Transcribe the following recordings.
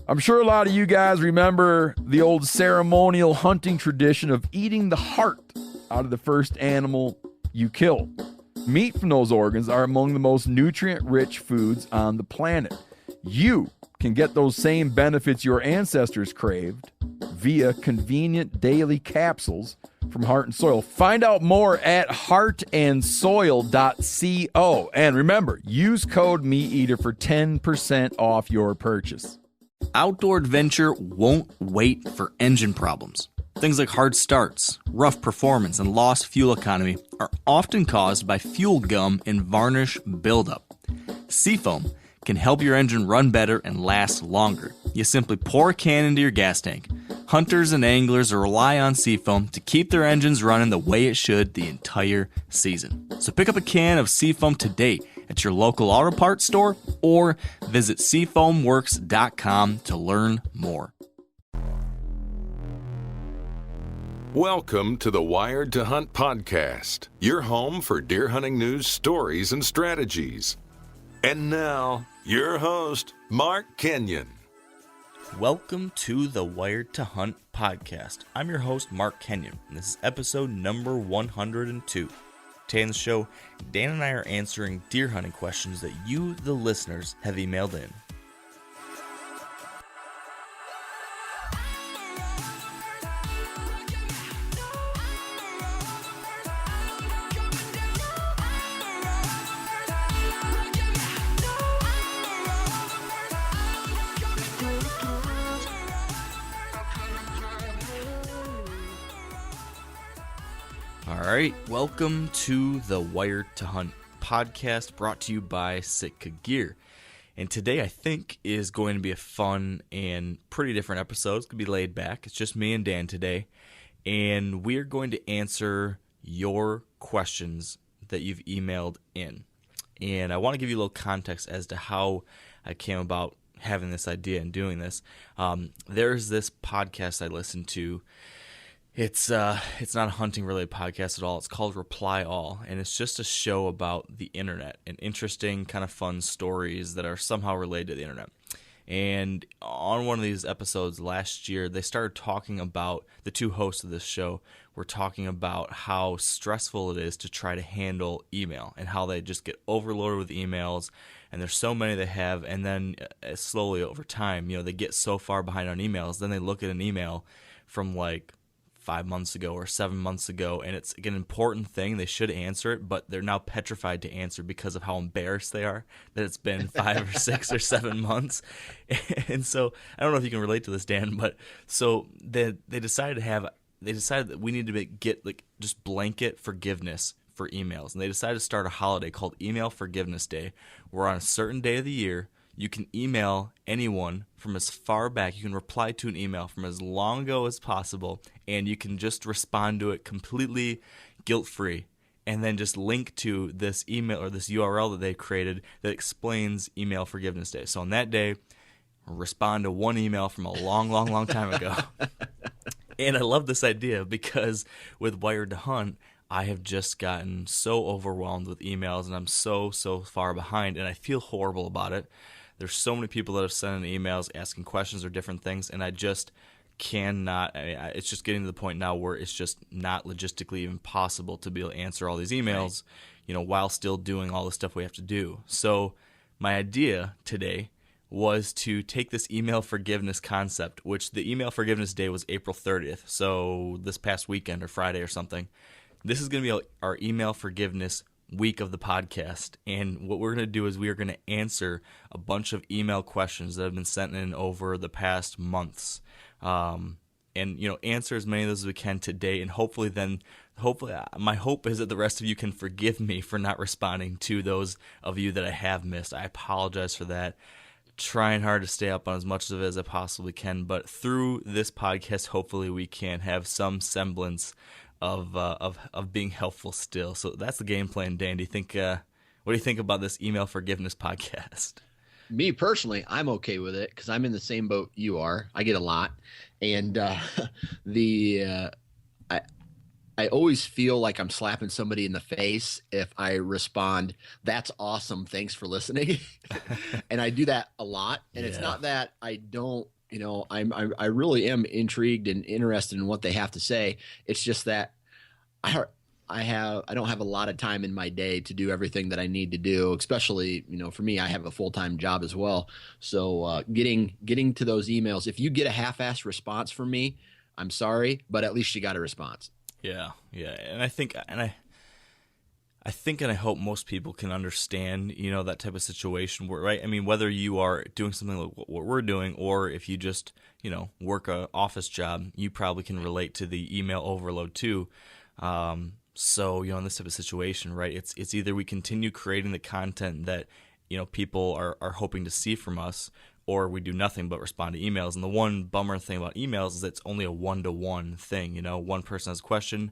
I'm sure a lot of you guys remember the old ceremonial hunting tradition of eating the heart out of the first animal you kill. Meat from those organs are among the most nutrient-rich foods on the planet. You can get those same benefits your ancestors craved via convenient daily capsules from Heart and Soil. Find out more at heartandsoil.co. And remember, use code MeatEater for 10% off your purchase. Outdoor adventure won't wait for engine problems. Things like hard starts, rough performance, and lost fuel economy are often caused by fuel gum and varnish buildup. Seafoam can help your engine run better and last longer. You simply pour a can into your gas tank. Hunters and anglers rely on Seafoam to keep their engines running the way it should the entire season. So pick up a can of Seafoam today at your local auto parts store or visit seafoamworks.com to learn more. Welcome to the Wired to Hunt podcast, your home for deer hunting news, stories, and strategies. And now, your host, Mark Kenyon. Welcome to the Wired to Hunt podcast. I'm your host, Mark Kenyon, and this is episode number 102. Today on the show, Dan and I are answering deer hunting questions that you, the listeners, have emailed in. All right, welcome to the Wired to Hunt podcast brought to you by Sitka Gear. And today I think is going to be a fun and pretty different episode. It's going to be laid back. It's just me and Dan today. And we're going to answer your questions that you've emailed in. And I want to give you a little context as to how I came about having this idea and doing this. There's this podcast I listen to. It's not a hunting related podcast at all. It's called Reply All, and it's just a show about the internet and interesting kind of fun stories that are somehow related to the internet. And on one of these episodes last year, they started talking about, the two hosts of this show were talking about how stressful it is to try to handle email and how they just get overloaded with emails, and there's so many they have, and then slowly over time, they get so far behind on emails, then they look at an email from like 5 months ago or 7 months ago, and it's an important thing. They should answer it, but they're now petrified to answer because of how embarrassed they are that it's been 5 or 6 or 7 months. And so I don't know if you can relate to this, Dan, but so they decided that we need to get like just blanket forgiveness for emails, and they decided to start a holiday called Email Forgiveness Day, where on a certain day of the year you can email anyone from as far back. You can reply to an email from as long ago as possible, and you can just respond to it completely guilt-free, and then just link to this email or this URL that they created that explains Email Forgiveness Day. So on that day, respond to one email from a long, long, long time ago. And I love this idea because with Wired to Hunt, I have just gotten so overwhelmed with emails, and I'm so far behind, and I feel horrible about it. There's so many people that have sent in emails asking questions or different things, and I just cannot. It's just getting to the point now where it's just not logistically even possible to be able to answer all these emails, while still doing all the stuff we have to do. So my idea today was to take this email forgiveness concept, which the Email Forgiveness Day was April 30th, so this past weekend or Friday or something. This is going to be our email forgiveness week of the podcast, and what we're going to do is we are going to answer a bunch of email questions that have been sent in over the past months, and answer as many of those as we can today, and hopefully my hope is that the rest of you can forgive me for not responding to those of you that I have missed. I apologize for that. Trying hard to stay up on as much of it as I possibly can, but through this podcast, hopefully we can have some semblance of being helpful still. So that's the game plan, Dan. What do you think about this email forgiveness podcast? Me personally, I'm okay with it because I'm in the same boat you are. I get a lot, and I always feel like I'm slapping somebody in the face if I respond, "That's awesome, thanks for listening." And I do that a lot, and It's not that I don't I really am intrigued and interested in what they have to say. It's just that I don't have a lot of time in my day to do everything that I need to do, especially, for me, I have a full-time job as well. So getting to those emails, if you get a half-assed response from me, I'm sorry, but at least you got a response. Yeah. And I think and I hope most people can understand, that type of situation where, right? I mean, whether you are doing something like what we're doing, or if you just, work a office job, you probably can relate to the email overload too. So, in this type of situation, right, it's either we continue creating the content that, people are hoping to see from us, or we do nothing but respond to emails. And the one bummer thing about emails is it's only a one-to-one thing. One person has a question,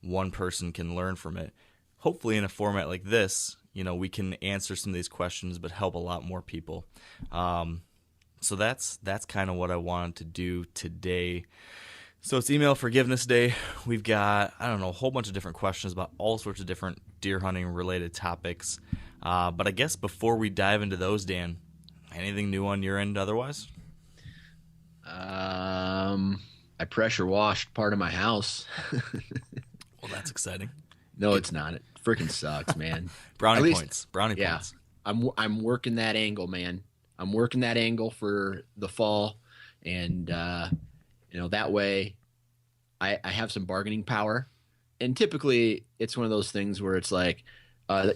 one person can learn from it. Hopefully in a format like this, we can answer some of these questions but help a lot more people. So that's kind of what I wanted to do today. So it's Email Forgiveness Day. We've got, a whole bunch of different questions about all sorts of different deer hunting related topics. But I guess before we dive into those, Dan, anything new on your end otherwise? I pressure washed part of my house. Well, that's exciting. No, it's not. It freaking sucks, man. Brownie points. I'm working that angle, man. I'm working that angle for the fall, and that way I have some bargaining power. And typically it's one of those things where it's like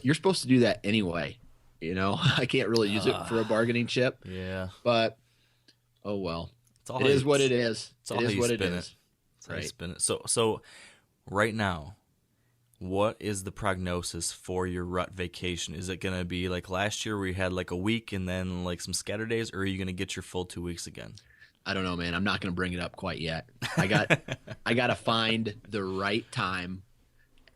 you're supposed to do that anyway. I can't really use it for a bargaining chip. Yeah. But oh well. It is what it is. It is what it is. Right. Spin it. So right now, what is the prognosis for your rut vacation? Is it going to be like last year where you had like a week and then like some scatter days, or are you going to get your full 2 weeks again? I don't know, man. I'm not going to bring it up quite yet. I got to find the right time.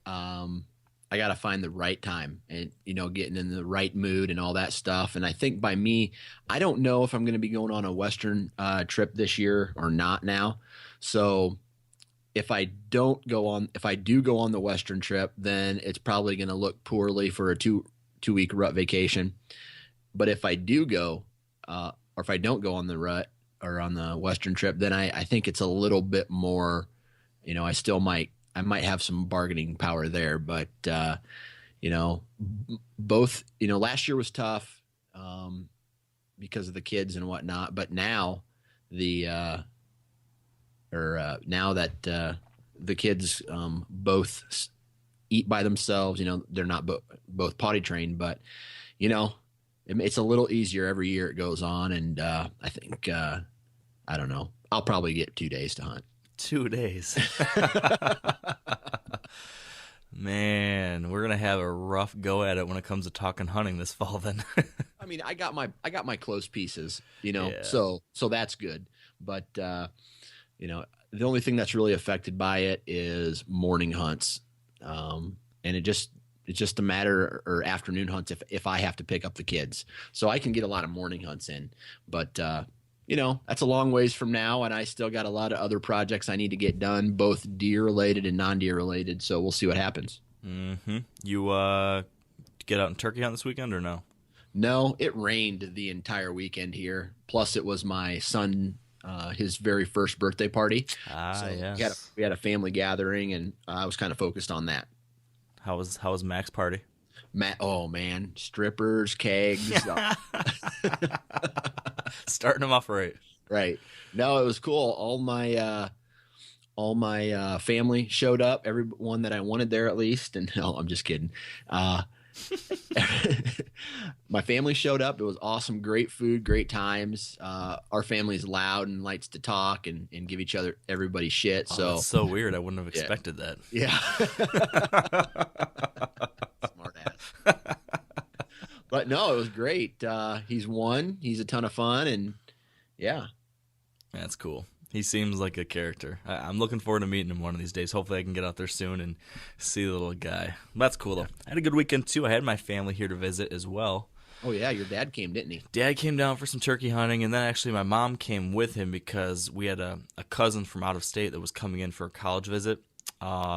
I got to find the right time and, getting in the right mood and all that stuff. And I think by me, I don't know if I'm going to be going on a Western trip this year or not now. So if I do go on the Western trip, then it's probably going to look poorly for a two-week rut vacation. But if I do go, or if I don't go on the rut or on the Western trip, then I think it's a little bit more, I might have some bargaining power there, but both, last year was tough because of the kids and whatnot, but now now that the kids both eat by themselves, they're not both potty trained, but it's a little easier every year it goes on, and I think I don't know, I'll probably get 2 days to hunt. 2 days. Man, we're gonna have a rough go at it when it comes to talking hunting this fall then. I mean, I got my close pieces, Yeah. so that's good. But the only thing that's really affected by it is morning hunts. And it's just a matter, or afternoon hunts if I have to pick up the kids. So I can get a lot of morning hunts in, but that's a long ways from now, and I still got a lot of other projects I need to get done, both deer related and non-deer related. So we'll see what happens. Mm-hmm. You get out and turkey hunt this weekend or no? No, it rained the entire weekend here. Plus, it was my son, his very first birthday party. Yes. We had a family gathering, and I was kind of focused on that. How was Mac's party? Oh man, strippers, kegs. Starting them off right. Right. No, it was cool. All my family showed up. Everyone that I wanted there, at least. And no, I'm just kidding. My family showed up. It was awesome. Great food, great times. Our family's loud and likes to talk and give everybody shit. So that's so weird. I wouldn't have expected that. Yeah. Smart ass. But no, it was great. He's won. He's a ton of fun, and yeah. That's cool. He seems like a character. I'm looking forward to meeting him one of these days. Hopefully I can get out there soon and see the little guy. That's cool, though. I had a good weekend, too. I had my family here to visit as well. Oh, yeah. Your dad came, didn't he? Dad came down for some turkey hunting, and then actually my mom came with him because we had a cousin from out of state that was coming in for a college visit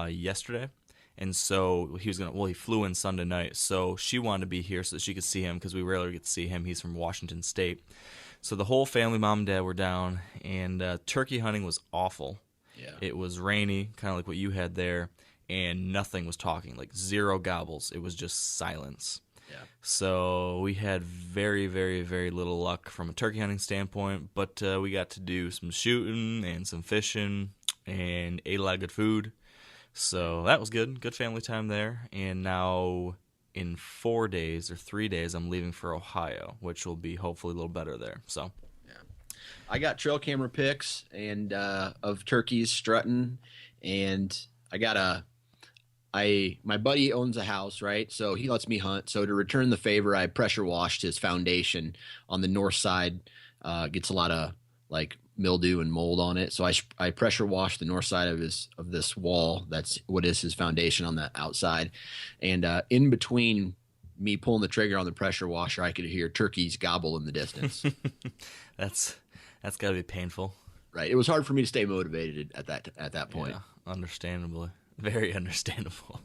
yesterday. And so he flew in Sunday night. So she wanted to be here so that she could see him because we rarely get to see him. He's from Washington State. So the whole family, mom and dad, were down, and turkey hunting was awful. Yeah. It was rainy, kind of like what you had there, and nothing was talking, like zero gobbles. It was just silence. Yeah. So we had very, very, very little luck from a turkey hunting standpoint, but we got to do some shooting and some fishing and ate a lot of good food. So that was good. Good family time there. And now in 4 days or 3 days, I'm leaving for Ohio, which will be hopefully a little better there. So I got trail camera pics and of turkeys strutting, and I got my buddy owns a house, right? So he lets me hunt. So to return the favor, I pressure washed his foundation on the north side. Gets a lot of like mildew and mold on it. So I pressure washed the north side of this wall. That's what is his foundation on the outside. And in between me pulling the trigger on the pressure washer, I could hear turkeys gobble in the distance. that's got to be painful. Right. It was hard for me to stay motivated at that point. Yeah, understandably. Very understandable.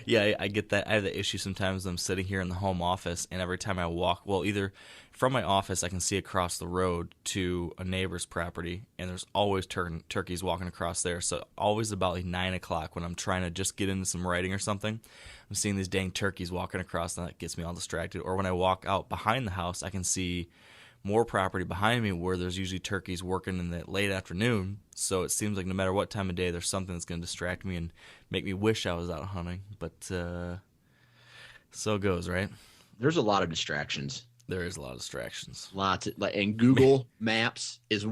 Yeah, I get that. I have the issue sometimes. I'm sitting here in the home office, and every time I walk, well, either from my office, I can see across the road to a neighbor's property, and there's always turkeys walking across there. So always about like 9 o'clock when I'm trying to just get into some writing or something, I'm seeing these dang turkeys walking across, and that gets me all distracted. Or when I walk out behind the house, I can see more property behind me where there's usually turkeys working in the late afternoon. So it seems like no matter what time of day, there's something that's going to distract me and make me wish I was out hunting. But so it goes, right? There's a lot of distractions. There is a lot of distractions. Lots of, and Google Maps is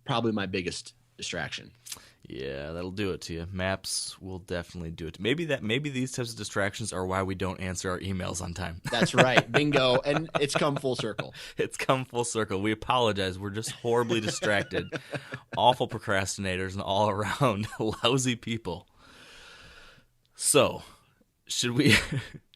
probably my biggest distraction. Yeah, that'll do it to you. Maps will definitely do it. Maybe these types of distractions are why we don't answer our emails on time. That's right. Bingo. And it's come full circle. It's come full circle. We apologize. We're just horribly distracted, awful procrastinators, and all around lousy people. So, should we?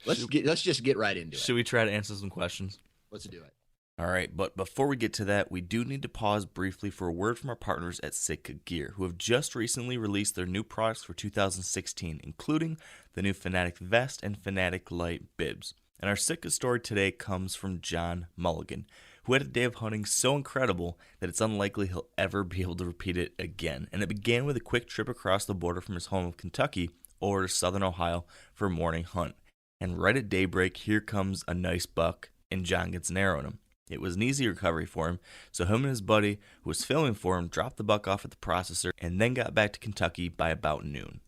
Let's just get right into it. Should we try to answer some questions? Let's do it. All right, but before we get to that, we do need to pause briefly for a word from our partners at Sitka Gear, who have just recently released their new products for 2016, including the new Fanatic Vest and Fanatic Light bibs. And our Sitka story today comes from John Mulligan, who had a day of hunting so incredible that it's unlikely he'll ever be able to repeat it again. And it began with a quick trip across the border from his home of Kentucky over to southern Ohio for a morning hunt. And right at daybreak, here comes a nice buck, and John gets an arrow in him. It was an easy recovery for him, so him and his buddy, who was filming for him, dropped the buck off at the processor and then got back to Kentucky by about noon.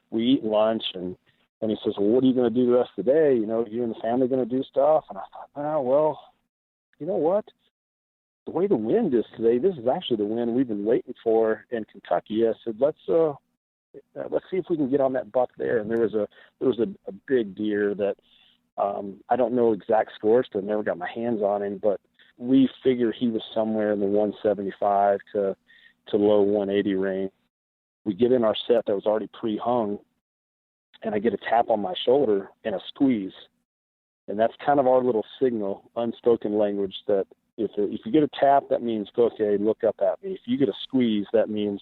We eat lunch, and he says, well, what are you going to do the rest of the day? You know, you and the family going to do stuff? And I thought, well, you know what? The way the wind is today, this is actually the wind we've been waiting for in Kentucky. I said, let's see if we can get on that buck there. And there was a big deer that I don't know exact scores because I never got my hands on him, but we figure he was somewhere in the 175 to low 180 range. We get in our set that was already pre-hung, and I get a tap on my shoulder and a squeeze. And that's kind of our little signal, unspoken language, that if you get a tap, that means, okay, look up at me. If you get a squeeze, that means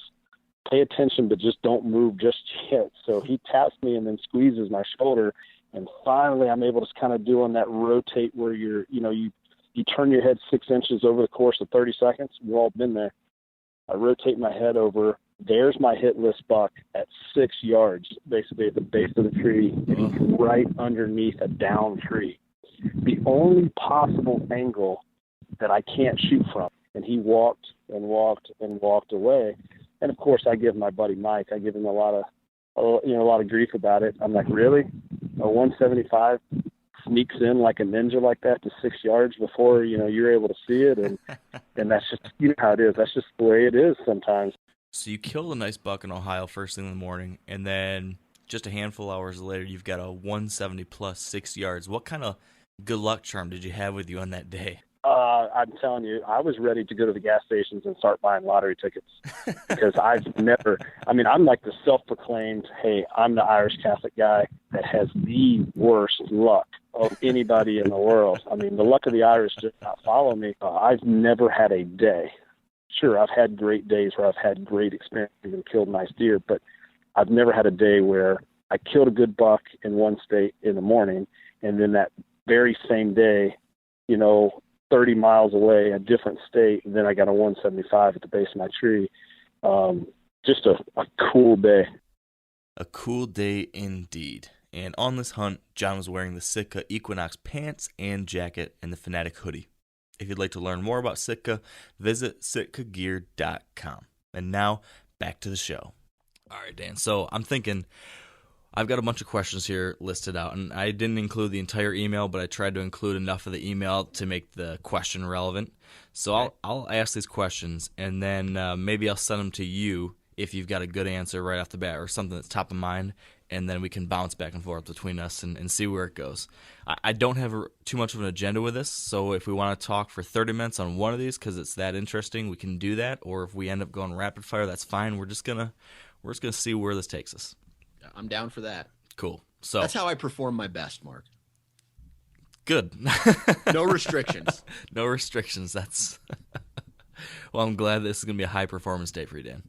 pay attention, but just don't move just yet. So he taps me and then squeezes my shoulder. And finally, I'm able to kind of do on that rotate where you turn your head 6 inches over the course of 30 seconds. We've all been there. I rotate my head over. There's my hit list buck at 6 yards, basically at the base of the tree, and he's right underneath a down tree. The only possible angle that I can't shoot from. And he walked and walked and walked away. And of course, I give my buddy Mike, I give him a lot of grief about it. I'm like, really? A 175 sneaks in like a ninja like that to 6 yards before, you're able to see it. And that's just, how it is. That's just the way it is sometimes. So you killed a nice buck in Ohio first thing in the morning, and then just a handful of hours later, you've got a 170 plus 6 yards. What kind of good luck charm did you have with you on that day? I'm telling you, I was ready to go to the gas stations and start buying lottery tickets because I'm like the self-proclaimed, hey, I'm the Irish Catholic guy that has the worst luck of anybody in the world. I mean, the luck of the Irish just not follow me. I've never had a day. Sure, I've had great days where I've had great experiences and killed nice deer, but I've never had a day where I killed a good buck in one state in the morning, and then that very same day, 30 miles away, a different state, and then I got a 175 at the base of my tree. Just a cool day. A cool day indeed. And on this hunt, John was wearing the Sitka Equinox pants and jacket and the Fanatic hoodie. If you'd like to learn more about Sitka, visit sitkagear.com. And now, back to the show. All right, Dan. So I'm thinking, I've got a bunch of questions here listed out, and I didn't include the entire email, but I tried to include enough of the email to make the question relevant. So I'll ask these questions, and then maybe I'll send them to you if you've got a good answer right off the bat or something that's top of mind, and then we can bounce back and forth between us and see where it goes. I don't have too much of an agenda with this, so if we want to talk for 30 minutes on one of these because it's that interesting, we can do that, or if we end up going rapid fire, that's fine. We're just gonna see where this takes us. I'm down for that. Cool. So that's how I perform my best, Mark. Good. No restrictions. No restrictions. That's well, I'm glad this is going to be a high performance day for you, Dan.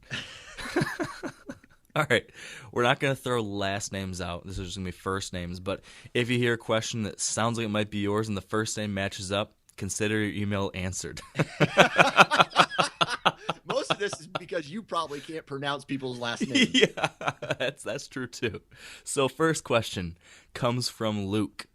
All right. We're not going to throw last names out. This is just going to be first names. But if you hear a question that sounds like it might be yours and the first name matches up, consider your email answered. Most of this is because you probably can't pronounce people's last names. Yeah, that's true too. So first question comes from Luke.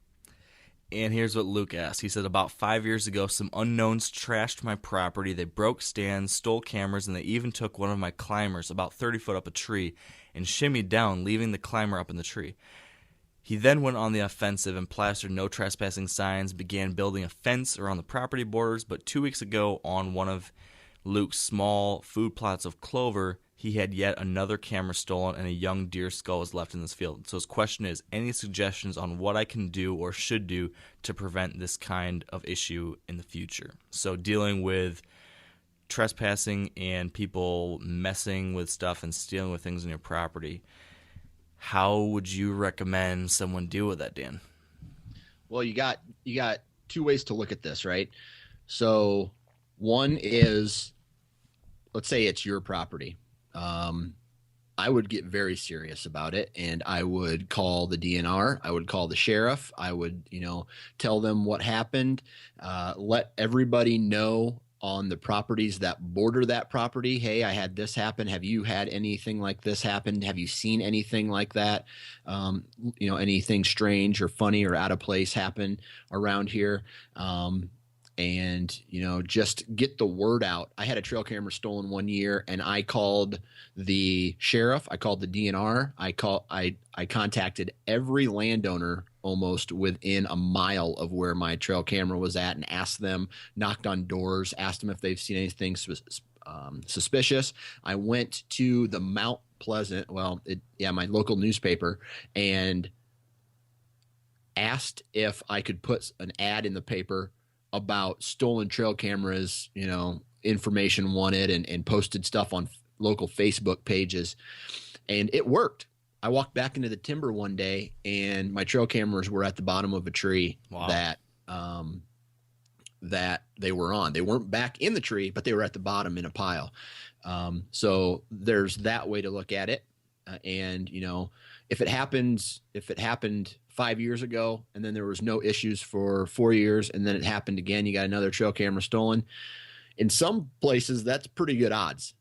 And here's what Luke asked. He said, about 5 years ago, some unknowns trashed my property. They broke stands, stole cameras, and they even took one of my climbers about 30 foot up a tree and shimmied down, leaving the climber up in the tree. He then went on the offensive and plastered no trespassing signs, began building a fence around the property borders, but 2 weeks ago on one of Luke's small food plots of clover, he had yet another camera stolen and a young deer skull was left in this field. So his question is, any suggestions on what I can do or should do to prevent this kind of issue in the future? So dealing with trespassing and people messing with stuff and stealing with things in your property, how would you recommend someone deal with that, Dan? Well, you got two ways to look at this, right? So one is, let's say it's your property. I would get very serious about it, and I would call the DNR. I would call the sheriff. I would, tell them what happened. Let everybody know on the properties that border that property. Hey, I had this happen. Have you had anything like this happen? Have you seen anything like that? Anything strange or funny or out of place happen around here? And just get the word out. I had a trail camera stolen one year, and I called the sheriff. I called the DNR. I contacted every landowner almost within a mile of where my trail camera was at, and asked them, knocked on doors, asked them if they've seen anything suspicious. I went to the Mount Pleasant, my local newspaper, and asked if I could put an ad in the paper about stolen trail cameras, information wanted, and posted stuff on local Facebook pages. And it worked. I walked back into the timber one day, and my trail cameras were at the bottom of a tree. Wow. that they were on. They weren't back in the tree, but they were at the bottom in a pile. So there's that way to look at it. And if it happened 5 years ago and then there was no issues for 4 years and then it happened again, you got another trail camera stolen. In some places, that's pretty good odds.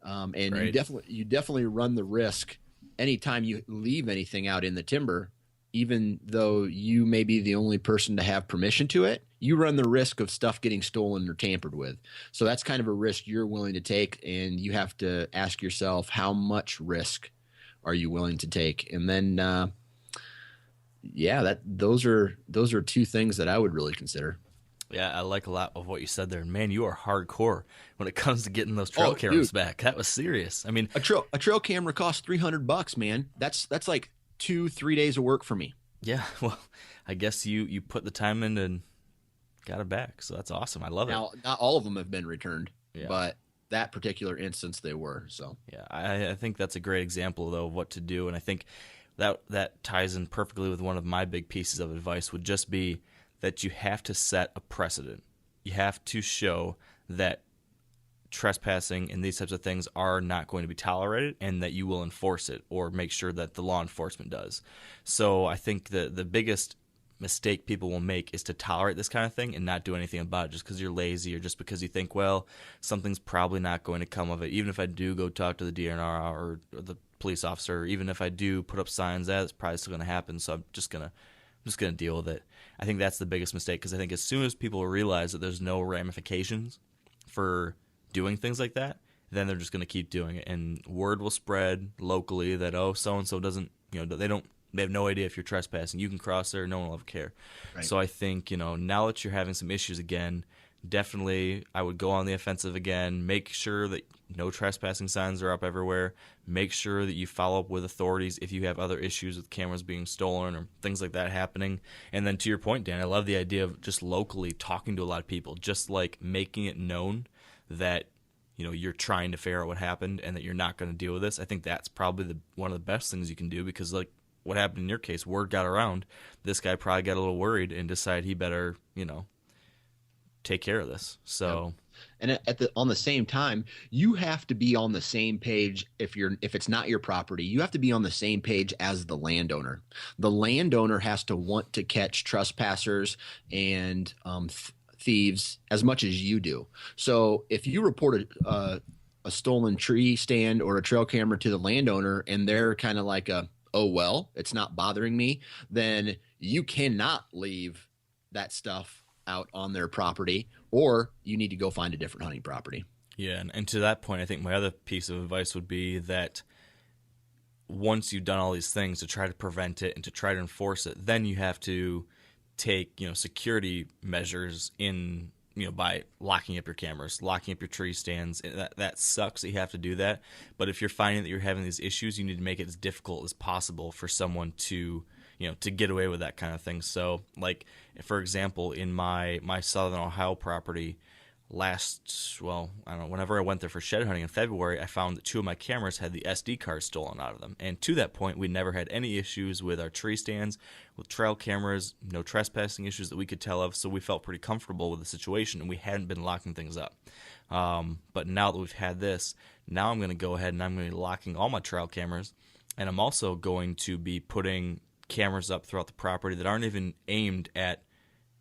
And right. you definitely run the risk anytime you leave anything out in the timber, even though you may be the only person to have permission to it, you run the risk of stuff getting stolen or tampered with. So that's kind of a risk you're willing to take, and you have to ask yourself, how much risk are you willing to take? And then, those are two things that I would really consider. Yeah, I like a lot of what you said there. Man, you are hardcore when it comes to getting those trail cameras back. That was serious. I mean, a trail camera costs $300, man. That's like 2-3 days of work for me. Yeah, well, I guess you put the time in and got it back. So that's awesome. I love it. Now, not all of them have been returned, but that particular instance they were. So yeah, I think that's a great example though of what to do, and I think that ties in perfectly with one of my big pieces of advice would just be that you have to set a precedent. You have to show that trespassing and these types of things are not going to be tolerated, and that you will enforce it or make sure that the law enforcement does. So I think the biggest mistake people will make is to tolerate this kind of thing and not do anything about it just because you're lazy or just because you think, well, something's probably not going to come of it. Even if I do go talk to the DNR or the police officer, even if I do put up signs, that's probably still going to happen. So I'm just gonna deal with it. I think that's the biggest mistake, because I think as soon as people realize that there's no ramifications for doing things like that, then they're just going to keep doing it, and word will spread locally that, oh, so and so doesn't, they have no idea if you're trespassing. You can cross there, no one will ever care. Right. So I think, now that you're having some issues again, definitely I would go on the offensive again. Make sure that no trespassing signs are up everywhere. Make sure that you follow up with authorities if you have other issues with cameras being stolen or things like that happening. And then to your point, Dan, I love the idea of just locally talking to a lot of people, just like making it known that you're trying to figure out what happened and that you're not going to deal with this. I think that's probably one of the best things you can do, because like what happened in your case, word got around. This guy probably got a little worried and decided he better, take care of this. So, and on the same time, you have to be on the same page. If it's not your property, you have to be on the same page as the landowner. The landowner has to want to catch trespassers and thieves as much as you do. So if you report a stolen tree stand or a trail camera to the landowner and they're kind of like oh, well, it's not bothering me, then you cannot leave that stuff out on their property, or you need to go find a different hunting property. Yeah, and to that point, I think my other piece of advice would be that once you've done all these things to try to prevent it and to try to enforce it, then you have to take security measures in by locking up your cameras, locking up your tree stands. That sucks that you have to do that, but if you're finding that you're having these issues, you need to make it as difficult as possible for someone to to get away with that kind of thing. So, like, for example, in my Southern Ohio property, whenever I went there for shed hunting in February, I found that 2 of my cameras had the SD cards stolen out of them. And to that point, we never had any issues with our tree stands, with trail cameras, no trespassing issues that we could tell of. So we felt pretty comfortable with the situation, and we hadn't been locking things up. But now that we've had this, now I'm going to go ahead and I'm going to be locking all my trail cameras. And I'm also going to be putting cameras up throughout the property that aren't even aimed at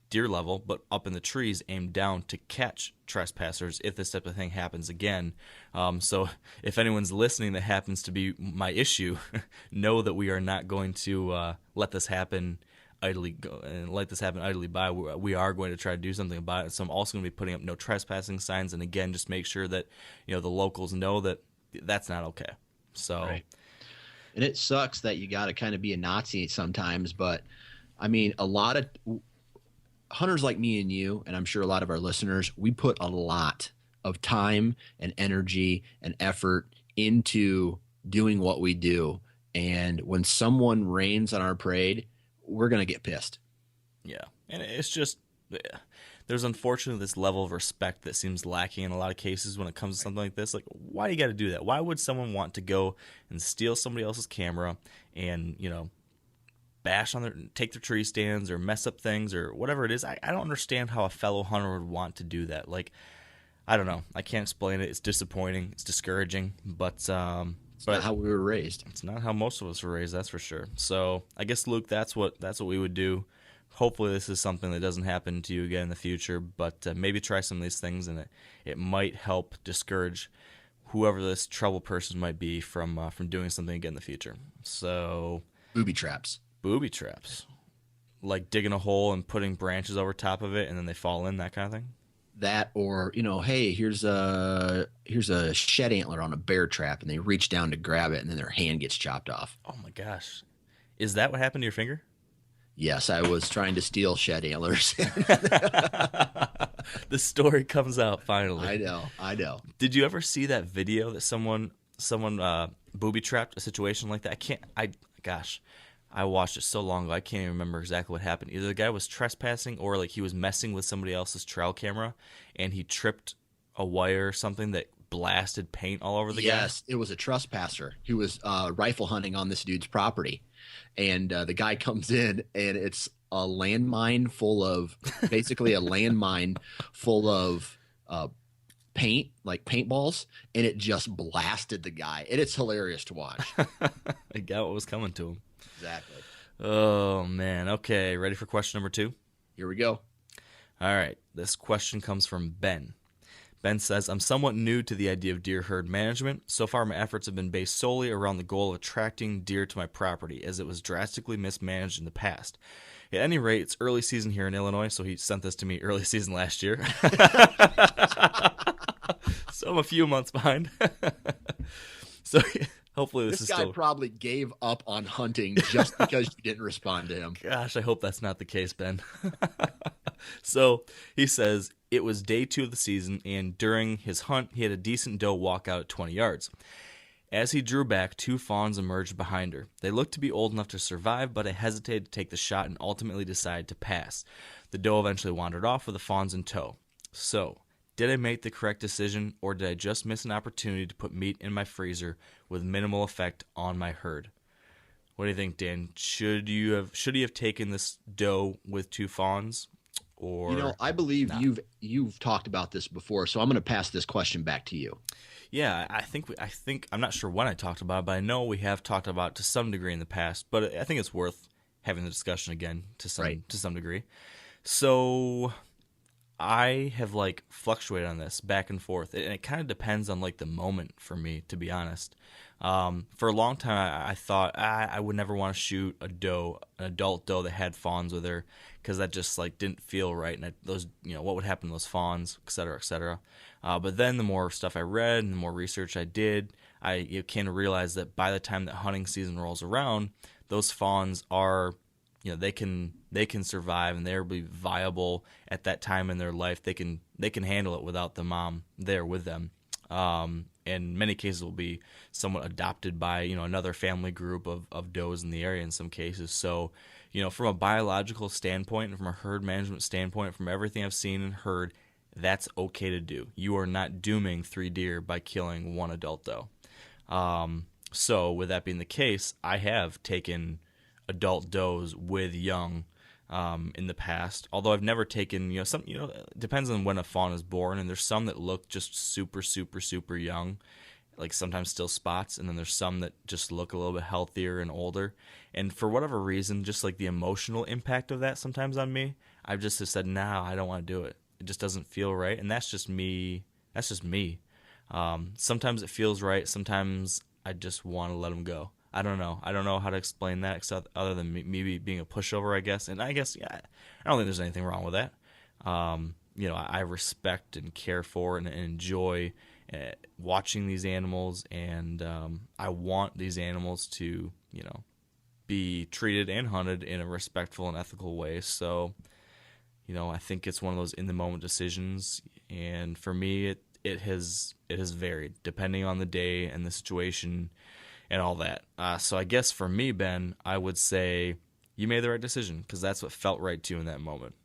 deer level, but up in the trees, aimed down to catch trespassers if this type of thing happens again. So if anyone's listening that happens to be my issue, know that we are not going to let this happen idly by. We are going to try to do something about it. So I'm also going to be putting up no trespassing signs, and again, just make sure that the locals know that that's not okay. So. Right. And it sucks that you got to kind of be a Nazi sometimes, but I mean, a lot of hunters like me and you, and I'm sure a lot of our listeners, we put a lot of time and energy and effort into doing what we do. And when someone rains on our parade, we're going to get pissed. Yeah. And it's just, there's unfortunately this level of respect that seems lacking in a lot of cases when it comes to something like this. Like, why do you got to do that? Why would someone want to go and steal somebody else's camera and, bash on take their tree stands or mess up things or whatever it is? I don't understand how a fellow hunter would want to do that. Like, I don't know. I can't explain it. It's disappointing. It's discouraging, but it's not how we were raised. It's not how most of us were raised, that's for sure. So I guess, Luke, that's what we would do. Hopefully this is something that doesn't happen to you again in the future, but maybe try some of these things, and it might help discourage whoever this trouble person might be from doing something again in the future. So booby traps, like digging a hole and putting branches over top of it, and then they fall in, that kind of thing. That, or hey, here's a shed antler on a bear trap, and they reach down to grab it, and then their hand gets chopped off. Oh my gosh, is that what happened to your finger? Yes, I was trying to steal shed antlers. The story comes out finally. I know. Did you ever see that video that someone booby trapped a situation like that? I watched it so long ago, I can't even remember exactly what happened. Either the guy was trespassing or like he was messing with somebody else's trail camera, and he tripped a wire or something that blasted paint all over the guy. Yes, it was a trespasser. He was rifle hunting on this dude's property, and the guy comes in, and it's a landmine full of paint, like paintballs, and it just blasted the guy. And it's hilarious to watch. I got what was coming to him. Exactly. Oh, man. Okay, ready for question number 2? Here we go. All right, this question comes from Ben. Ben says, I'm somewhat new to the idea of deer herd management. So far, my efforts have been based solely around the goal of attracting deer to my property, as it was drastically mismanaged in the past. At any rate, it's early season here in Illinois, so he sent this to me early season last year. So I'm a few months behind. So hopefully this is guy still... probably gave up on hunting just because you didn't respond to him. Gosh, I hope that's not the case, Ben. So he says, it was day 2 of the season, and during his hunt, he had a decent doe walk out at 20 yards. As he drew back, 2 fawns emerged behind her. They looked to be old enough to survive, but I hesitated to take the shot and ultimately decided to pass. The doe eventually wandered off with the fawns in tow. So, did I make the correct decision, or did I just miss an opportunity to put meat in my freezer with minimal effect on my herd? What do you think, Dan? Should he have taken this doe with 2 fawns? Or I believe you've talked about this before, so I'm going to pass this question back to you. Yeah, I think I'm not sure when I talked about it, but I know we have talked about it to some degree in the past. But I think it's worth having the discussion again to some degree. So I have fluctuated on this back and forth, and it kind of depends on the moment for me, to be honest. For a long time, I thought I would never want to shoot an adult doe that had fawns with her, because that just didn't feel right, and what would happen to those fawns, et cetera, et cetera. But then the more stuff I read and the more research I did, I came to realize that by the time that hunting season rolls around, those fawns are, they can survive, and they'll be viable at that time in their life. They can handle it without the mom there with them. In many cases will be somewhat adopted by, another family group of does in the area in some cases. So, from a biological standpoint and from a herd management standpoint, from everything I've seen and heard, that's okay to do. You are not dooming 3 deer by killing 1 adult doe. So with that being the case, I have taken adult does with young in the past. Although I've never taken, it depends on when a fawn is born, and there's some that look just super, super, super young, sometimes still spots, and then there's some that just look a little bit healthier and older. And for whatever reason, just the emotional impact of that sometimes on me, I've just said, no, I don't want to do it. It just doesn't feel right, and that's just me. Sometimes it feels right. Sometimes I just want to let them go. I don't know. I don't know how to explain that except other than maybe being a pushover, I guess. And I guess, I don't think there's anything wrong with that. I respect and care for and enjoy watching these animals, and I want these animals to, be treated and hunted in a respectful and ethical way. So, I think it's one of those in-the-moment decisions, and for me, it has varied depending on the day and the situation and all that. So I guess for me, Ben, I would say you made the right decision, because that's what felt right to you in that moment.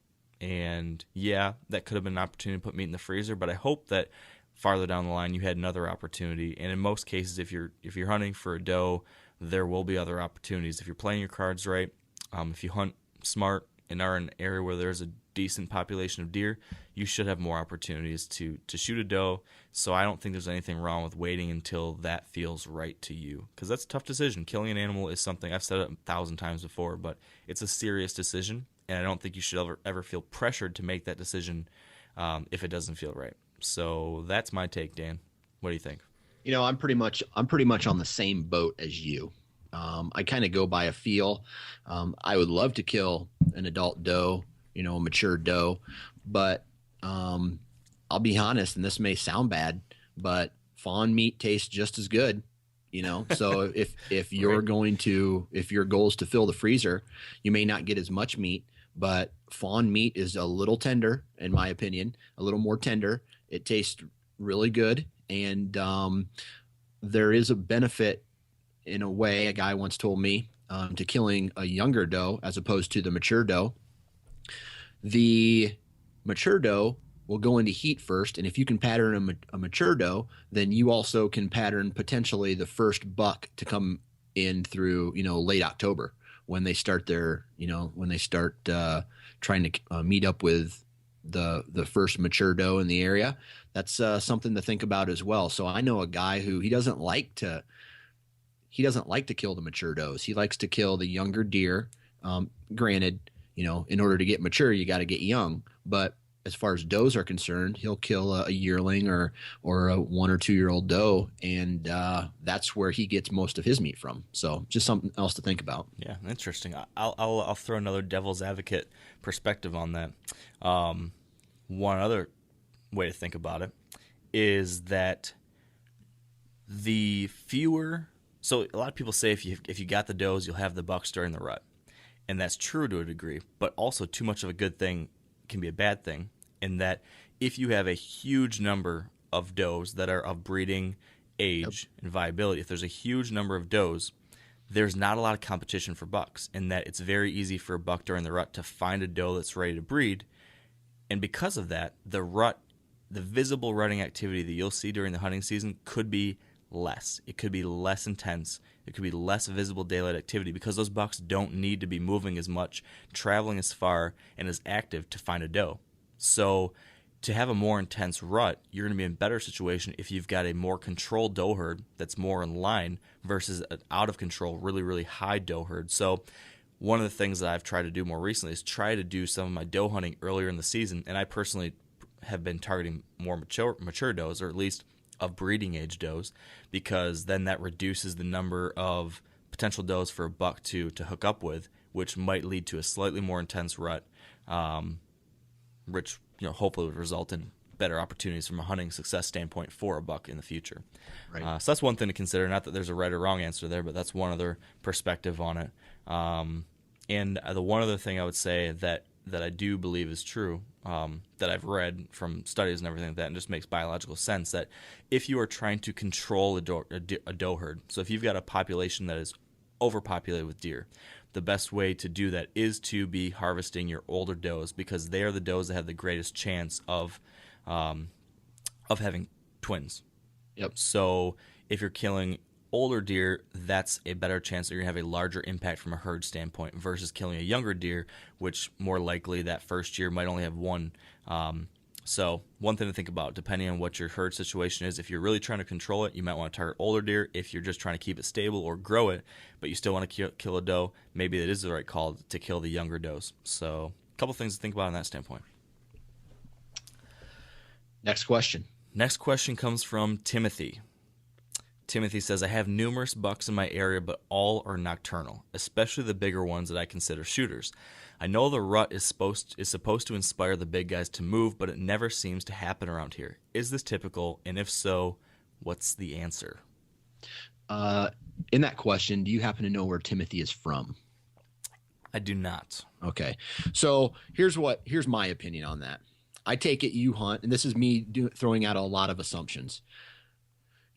And yeah, that could have been an opportunity to put meat in the freezer, but I hope that farther down the line you had another opportunity. And in most cases, if you're hunting for a doe, there will be other opportunities. If you're playing your cards right, if you hunt smart and are in an area where there's a decent population of deer, you should have more opportunities to shoot a doe. So I don't think there's anything wrong with waiting until that feels right to you, because that's a tough decision. Killing an animal is something, I've said it 1,000 times before, but it's a serious decision, and I don't think you should ever feel pressured to make that decision if it doesn't feel right. So that's my take, Dan. What do you think? I'm pretty much on the same boat as you. I kind of go by a feel. I would love to kill an adult doe, a mature doe, but I'll be honest, and this may sound bad, but fawn meat tastes just as good, So if you're if your goal is to fill the freezer, you may not get as much meat, but fawn meat is a little tender, in my opinion, a little more tender. It tastes really good, and there is a benefit, in a way, a guy once told me, to killing a younger doe as opposed to the mature doe. The mature doe will go into heat first, and if you can pattern a mature doe, then you also can pattern potentially the first buck to come in through, late October, when they start trying to meet up with the first mature doe in the area. That's something to think about as well. So I know a guy who he doesn't like to kill the mature does. He likes to kill the younger deer Granted, in order to get mature, you got to get young. But as far as does are concerned, he'll kill a yearling or a 1 or 2 year old doe, and that's where he gets most of his meat from. So just something else to think about. Yeah, interesting. I'll throw another devil's advocate perspective on that. One other way to think about it is that the fewer. So a lot of people say if you got the does, you'll have the bucks during the rut, and that's true to a degree. But also, too much of a good thing can be a bad thing, in that if you have a huge number of does that are of breeding age and viability, if there's a huge number of does, there's not a lot of competition for bucks, in that it's very easy for a buck during the rut to find a doe that's ready to breed. And because of that, the visible rutting activity that you'll see during the hunting season could be less. It could be less intense. It could be less visible daylight activity, because those bucks don't need to be moving as much, traveling as far, and as active to find a doe. So to have a more intense rut, you're going to be in a better situation if you've got a more controlled doe herd that's more in line versus an out of control, really, really high doe herd. So one of the things that I've tried to do more recently is try to do some of my doe hunting earlier in the season, and I personally have been targeting more mature does, or at least of breeding age does, because then that reduces the number of potential does for a buck to hook up with, which might lead to a slightly more intense rut, which hopefully would result in better opportunities from a hunting success standpoint for a buck in the future. Right. So that's one thing to consider. Not that there's a right or wrong answer there, but that's one other perspective on it. And the one other thing I would say that I do believe is true, that I've read from studies and everything like that, and just makes biological sense, that if you are trying to control a doe herd, so if you've got a population that is overpopulated with deer, the best way to do that is to be harvesting your older does, because they are the does that have the greatest chance of having twins. Yep. So if you're killing older deer, that's a better chance that you're going to have a larger impact from a herd standpoint versus killing a younger deer, which more likely that first year might only have one. So one thing to think about, depending on what your herd situation is, if you're really trying to control it, you might want to target older deer. If you're just trying to keep it stable or grow it, but you still want to kill a doe, maybe that is the right call to kill the younger does. So a couple things to think about on that standpoint. Next question. Next question comes from Timothy. Timothy says, I have numerous bucks in my area, but all are nocturnal, especially the bigger ones that I consider shooters. I know the rut is supposed to inspire the big guys to move, but it never seems to happen around here. Is this typical? And if so, what's the answer? In that question, do you happen to know where Timothy is from? I do not. Okay. So here's my opinion on that. I take it you hunt, and this is me throwing out a lot of assumptions.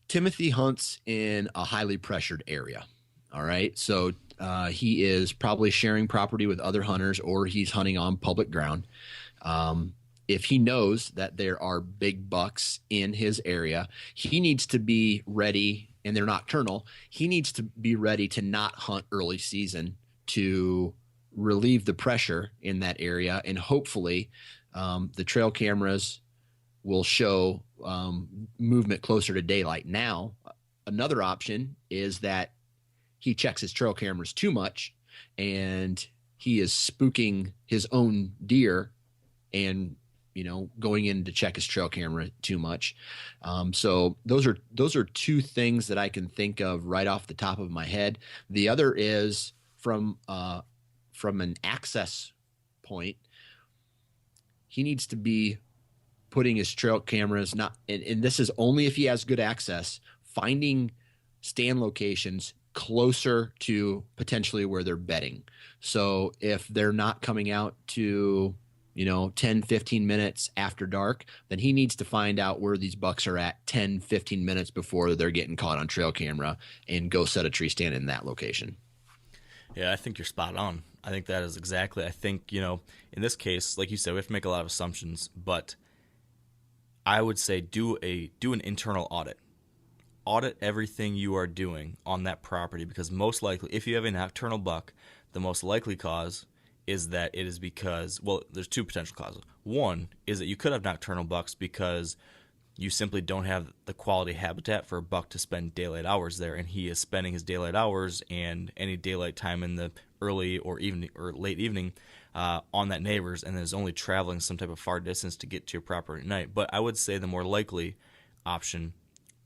Timothy hunts in a highly pressured area. All right. So he is probably sharing property with other hunters, or he's hunting on public ground. If he knows that there are big bucks in his area, he needs to be ready, and they're nocturnal. He needs to be ready to not hunt early season to relieve the pressure in that area. And hopefully the trail cameras will show movement closer to daylight. Now, another option is that he checks his trail cameras too much and he is spooking his own deer and, going in to check his trail camera too much. So those are two things that I can think of right off the top of my head. The other is from an access point, he needs to be putting his trail cameras, and this is only if he has good access, finding stand locations closer to potentially where they're bedding. So if they're not coming out to 10, 15 minutes after dark, then he needs to find out where these bucks are at 10, 15 minutes before they're getting caught on trail camera and go set a tree stand in that location. Yeah, I think you're spot on. I think that is exactly. I think, in this case, like you said, we have to make a lot of assumptions, but I would say do an internal audit. Audit everything you are doing on that property, because most likely, if you have a nocturnal buck, the most likely cause is that it is because, well, there's two potential causes. One is that you could have nocturnal bucks because you simply don't have the quality habitat for a buck to spend daylight hours there, and he is spending his daylight hours and any daylight time in the early or evening or late evening on that neighbor's, and is only traveling some type of far distance to get to your property at night. But I would say the more likely option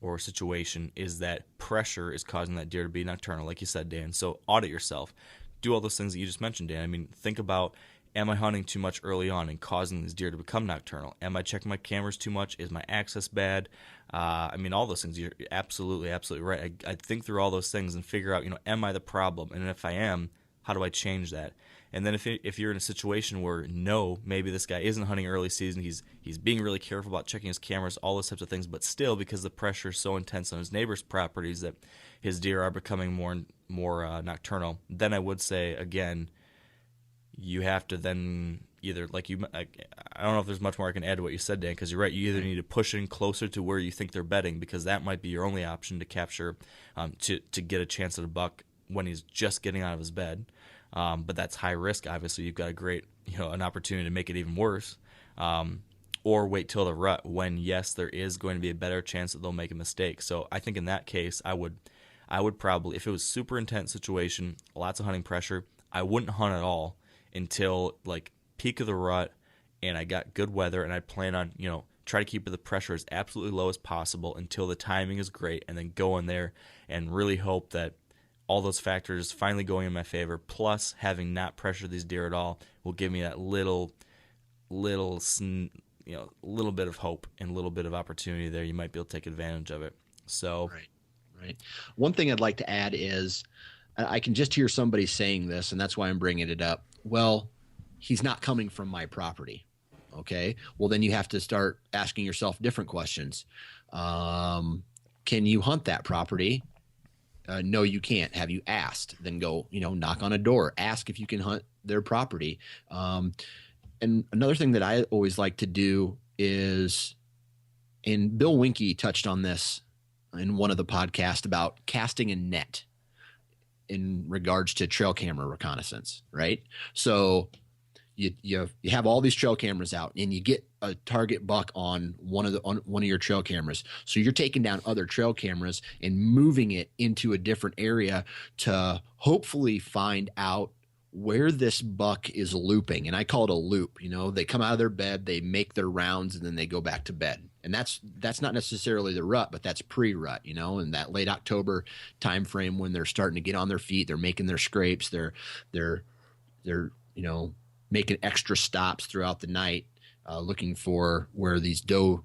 or situation is that pressure is causing that deer to be nocturnal, like you said, Dan. So audit yourself. Do all those things that you just mentioned, Dan. I mean, think about, am I hunting too much early on and causing these deer to become nocturnal? Am I checking my cameras too much? Is my access bad? I mean, all those things. You're absolutely right. I think through all those things and figure out, am I the problem? And if I am, how do I change that? And then if you're in a situation where, no, maybe this guy isn't hunting early season, he's being really careful about checking his cameras, all those types of things, but still, because the pressure is so intense on his neighbor's properties that his deer are becoming more and more nocturnal, then I would say, again, you have to then either, I don't know if there's much more I can add to what you said, Dan, because you're right. You either need to push in closer to where you think they're bedding, because that might be your only option to capture, to get a chance at a buck when he's just getting out of his bed. But that's high risk. Obviously, you've got a great, an opportunity to make it even worse. Or wait till the rut when, yes, there is going to be a better chance that they'll make a mistake. So I think in that case, I would probably, if it was super intense situation, lots of hunting pressure, I wouldn't hunt at all until peak of the rut and I got good weather, and I plan on, try to keep the pressure as absolutely low as possible until the timing is great, and then go in there and really hope that all those factors finally going in my favor, plus having not pressured these deer at all, will give me that little bit of hope and a little bit of opportunity there. You might be able to take advantage of it. So, right. One thing I'd like to add is, I can just hear somebody saying this, and that's why I'm bringing it up. Well, he's not coming from my property. Okay. Well, then you have to start asking yourself different questions. Can you hunt that property? No, you can't. Have you asked? Then go, knock on a door, ask if you can hunt their property. And another thing that I always like to do is, and Bill Winke touched on this in one of the podcasts about casting a net in regards to trail camera reconnaissance, right? So you have all these trail cameras out, and you get a target buck on one of your trail cameras. So you're taking down other trail cameras and moving it into a different area to hopefully find out where this buck is looping. And I call it a loop. They come out of their bed, they make their rounds, and then they go back to bed. And that's not necessarily the rut, but that's pre-rut, in that late October time frame when they're starting to get on their feet, they're making their scrapes, they're making extra stops throughout the night, looking for where these doe,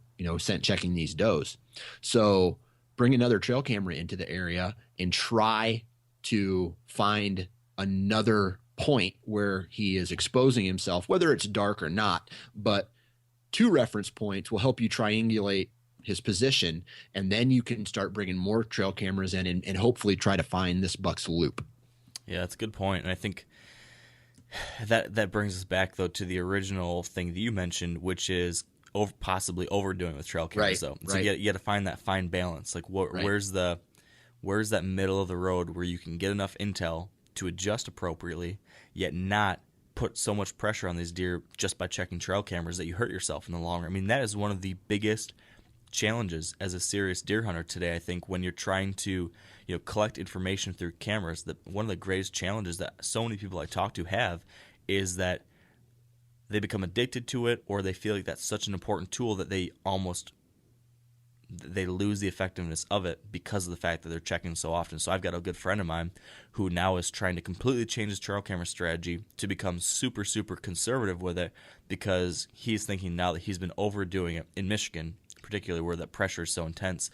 checking these does. So bring another trail camera into the area and try to find another point where he is exposing himself, whether it's dark or not. But 2 reference points will help you triangulate his position, and then you can start bringing more trail cameras in and hopefully try to find this buck's loop. Yeah, that's a good point. And I think that brings us back, though, to the original thing that you mentioned, which is possibly overdoing with trail cameras. Right, So you got to find that fine balance. Where's that middle of the road where you can get enough intel to adjust appropriately, yet not put so much pressure on these deer just by checking trail cameras that you hurt yourself in the long run. I mean, that is one of the biggest challenges as a serious deer hunter today. I think when you're trying to collect information through cameras, that one of the greatest challenges that so many people I talk to have is that they become addicted to it, or they feel like that's such an important tool that they lose the effectiveness of it because of the fact that they're checking so often. So I've got a good friend of mine who now is trying to completely change his trail camera strategy to become super, super conservative with it, because he's thinking now that he's been overdoing it in Michigan, particularly where that pressure is so intense.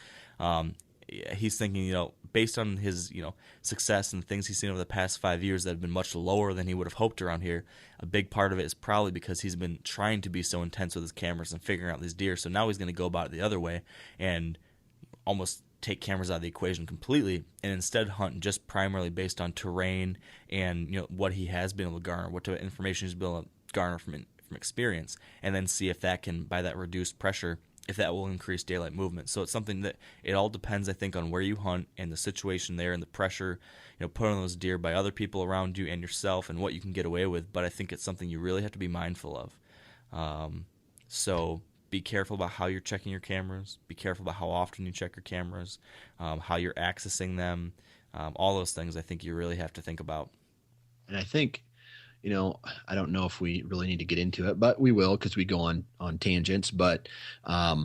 He's thinking, based on his, success and things he's seen over the past 5 years that have been much lower than he would have hoped around here, a big part of it is probably because he's been trying to be so intense with his cameras and figuring out these deer. So now he's going to go about it the other way and almost take cameras out of the equation completely, and instead hunt just primarily based on terrain and what he has been able to garner, what type of information he's been able to garner from experience, and then see if that can, by that reduced pressure, if that will increase daylight movement. So it's something that it all depends, I think, on where you hunt and the situation there and the pressure, put on those deer by other people around you and yourself, and what you can get away with. But I think it's something you really have to be mindful of. So be careful about how you're checking your cameras. Be careful about how often you check your cameras, how you're accessing them. All those things I think you really have to think about. And I think, I don't know if we really need to get into it, but we will, because we go on tangents. But I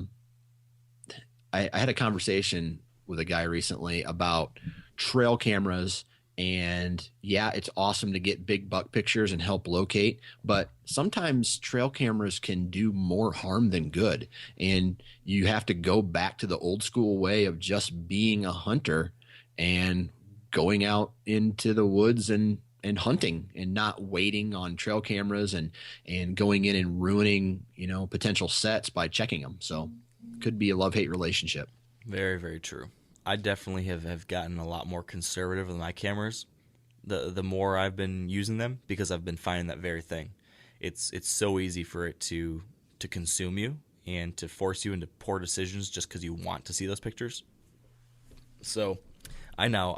had a conversation with a guy recently about trail cameras, and yeah, it's awesome to get big buck pictures and help locate, but sometimes trail cameras can do more harm than good. And you have to go back to the old school way of just being a hunter and going out into the woods and hunting, and not waiting on trail cameras and going in and ruining, potential sets by checking them. So could be a love-hate relationship. Very, very true. I definitely have gotten a lot more conservative with my cameras the more I've been using them, because I've been finding that very thing. It's so easy for it to consume you and to force you into poor decisions just because you want to see those pictures. So I know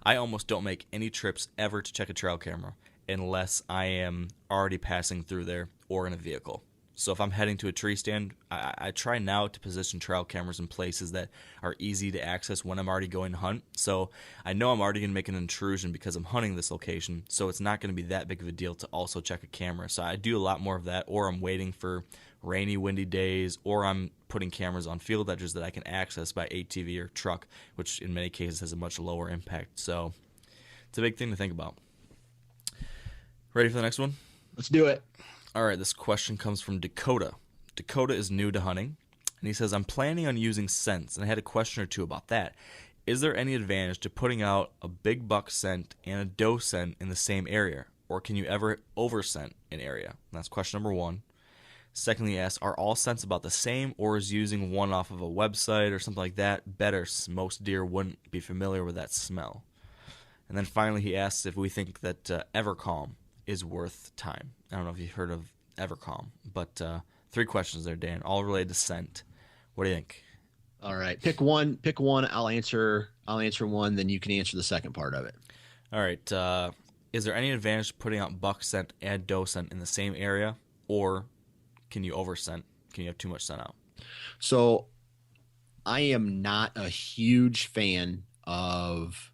I almost don't make any trips ever to check a trail camera unless I am already passing through there or in a vehicle. So if I'm heading to a tree stand, I try now to position trail cameras in places that are easy to access when I'm already going to hunt. So I know I'm already going to make an intrusion because I'm hunting this location, so it's not going to be that big of a deal to also check a camera. So I do a lot more of that, or I'm waiting for rainy, windy days, or I'm putting cameras on field edges that I can access by ATV or truck, which in many cases has a much lower impact. So it's a big thing to think about. Ready for the next one? Let's do it. All right, this question comes from Dakota. Dakota is new to hunting, and he says, I'm planning on using scents, and I had a question or two about that. Is there any advantage to putting out a big buck scent and a doe scent in the same area, or can you ever overscent an area? And that's question number one. Secondly, he asks, are all scents about the same, or is using one off of a website or something like that better? Most deer wouldn't be familiar with that smell. And then finally, he asks if we think that Evercalm is worth time. I don't know if you've heard of Evercalm, but 3 questions there, Dan, all related to scent. What do you think? All right, pick one. I'll answer one, then you can answer the second part of it. All right. Is there any advantage to putting out buck scent and doe scent in the same area, or can you overscent? Can you have too much scent out? So I am not a huge fan of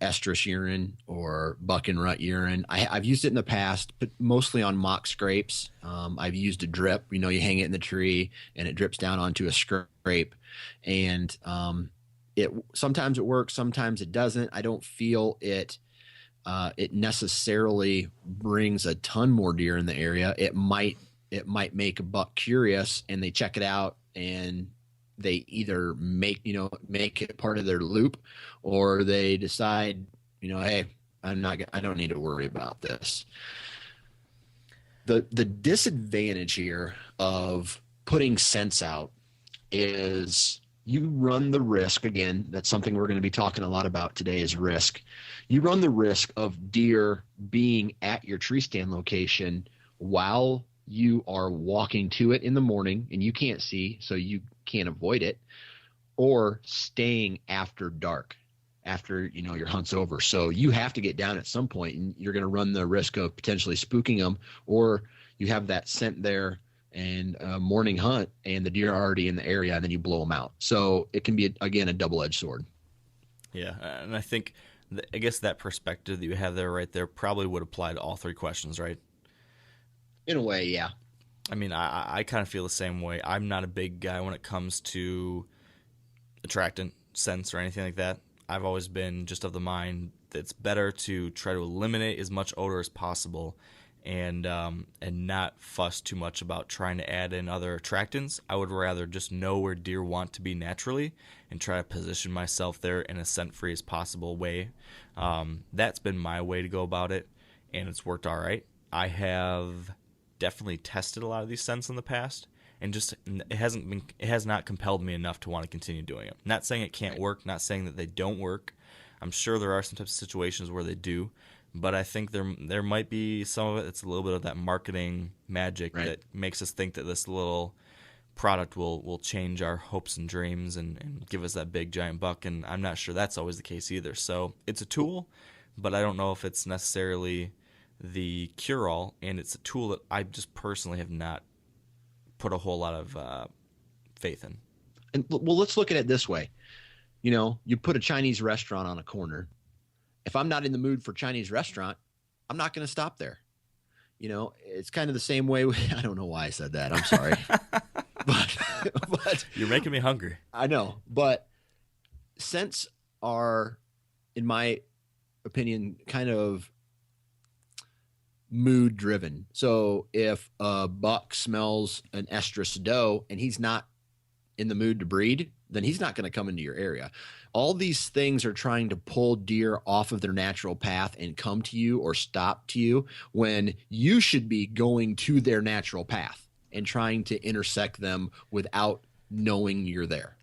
estrus urine or buck and rut urine. I've used it in the past, but mostly on mock scrapes. I've used a drip. You hang it in the tree and it drips down onto a scrape, and sometimes it works, sometimes it doesn't. I don't feel it necessarily brings a ton more deer in the area. It might make a buck curious, and they check it out and they either make it part of their loop, or they decide, hey, I don't need to worry about this. The disadvantage here of putting scents out is you run the risk, again, that's something we're going to be talking a lot about today, is risk. You run the risk of deer being at your tree stand location while you are walking to it in the morning and you can't see, so you can't avoid it, or staying after dark, after your hunt's over. So you have to get down at some point, and you're going to run the risk of potentially spooking them, or you have that scent there and a morning hunt and the deer are already in the area, and then you blow them out. So it can be, again, a double-edged sword. Yeah, and I think, I guess that perspective that you have there right there probably would apply to all 3 questions, right? In a way, yeah. I mean, I kind of feel the same way. I'm not a big guy when it comes to attractant scents or anything like that. I've always been just of the mind that it's better to try to eliminate as much odor as possible, and not fuss too much about trying to add in other attractants. I would rather just know where deer want to be naturally and try to position myself there in a scent-free as possible way. That's been my way to go about it, and it's worked all right. I have definitely tested a lot of these scents in the past, and just it has not compelled me enough to want to continue doing it. Not saying it can't work, not saying that they don't work. I'm sure there are some types of situations where they do, but I think there might be some of it that's a little bit of that marketing magic that makes us think that this little product will change our hopes and dreams and give us that big giant buck, and I'm not sure that's always the case either. So it's a tool, but I don't know if it's necessarily the cure-all, and it's a tool that I just personally have not put a whole lot of faith in. And well, let's look at it this way. You put a Chinese restaurant on a corner, if I'm not in the mood for Chinese restaurant, I'm not going to stop there. It's kind of the same way. I don't know why I said that. I'm sorry. but You're making me hungry. I know. But scents are, in my opinion, kind of mood driven. So if a buck smells an estrus doe and he's not in the mood to breed, then he's not going to come into your area. All these things are trying to pull deer off of their natural path and come to you or stop to you, when you should be going to their natural path and trying to intersect them without knowing you're there.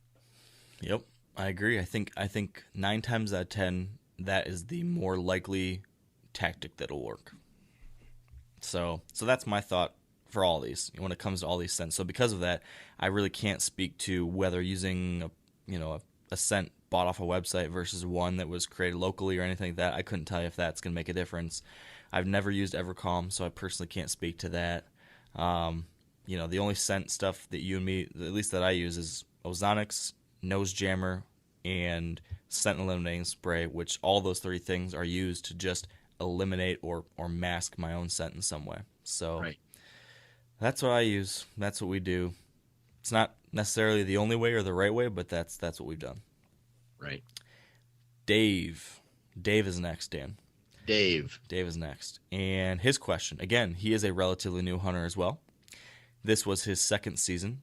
Yep, I agree. I think 9 times out of 10, that is the more likely tactic that'll work. So that's my thought for all these when it comes to all these scents. So because of that, I really can't speak to whether using a scent bought off a website versus one that was created locally or anything like that. I couldn't tell you if that's going to make a difference. I've never used Evercalm, so I personally can't speak to that. The only scent stuff that you and me, at least that I use, is Ozonics, Nose Jammer, and scent eliminating spray, which all those 3 things are used to just eliminate or mask my own scent in some way. So Right. That's what I use. That's what we do. It's not necessarily the only way or the right way, but that's what we've done. Right. Dave is next, Dan. Dave is next. And his question, again, he is a relatively new hunter as well. This was his 2nd season.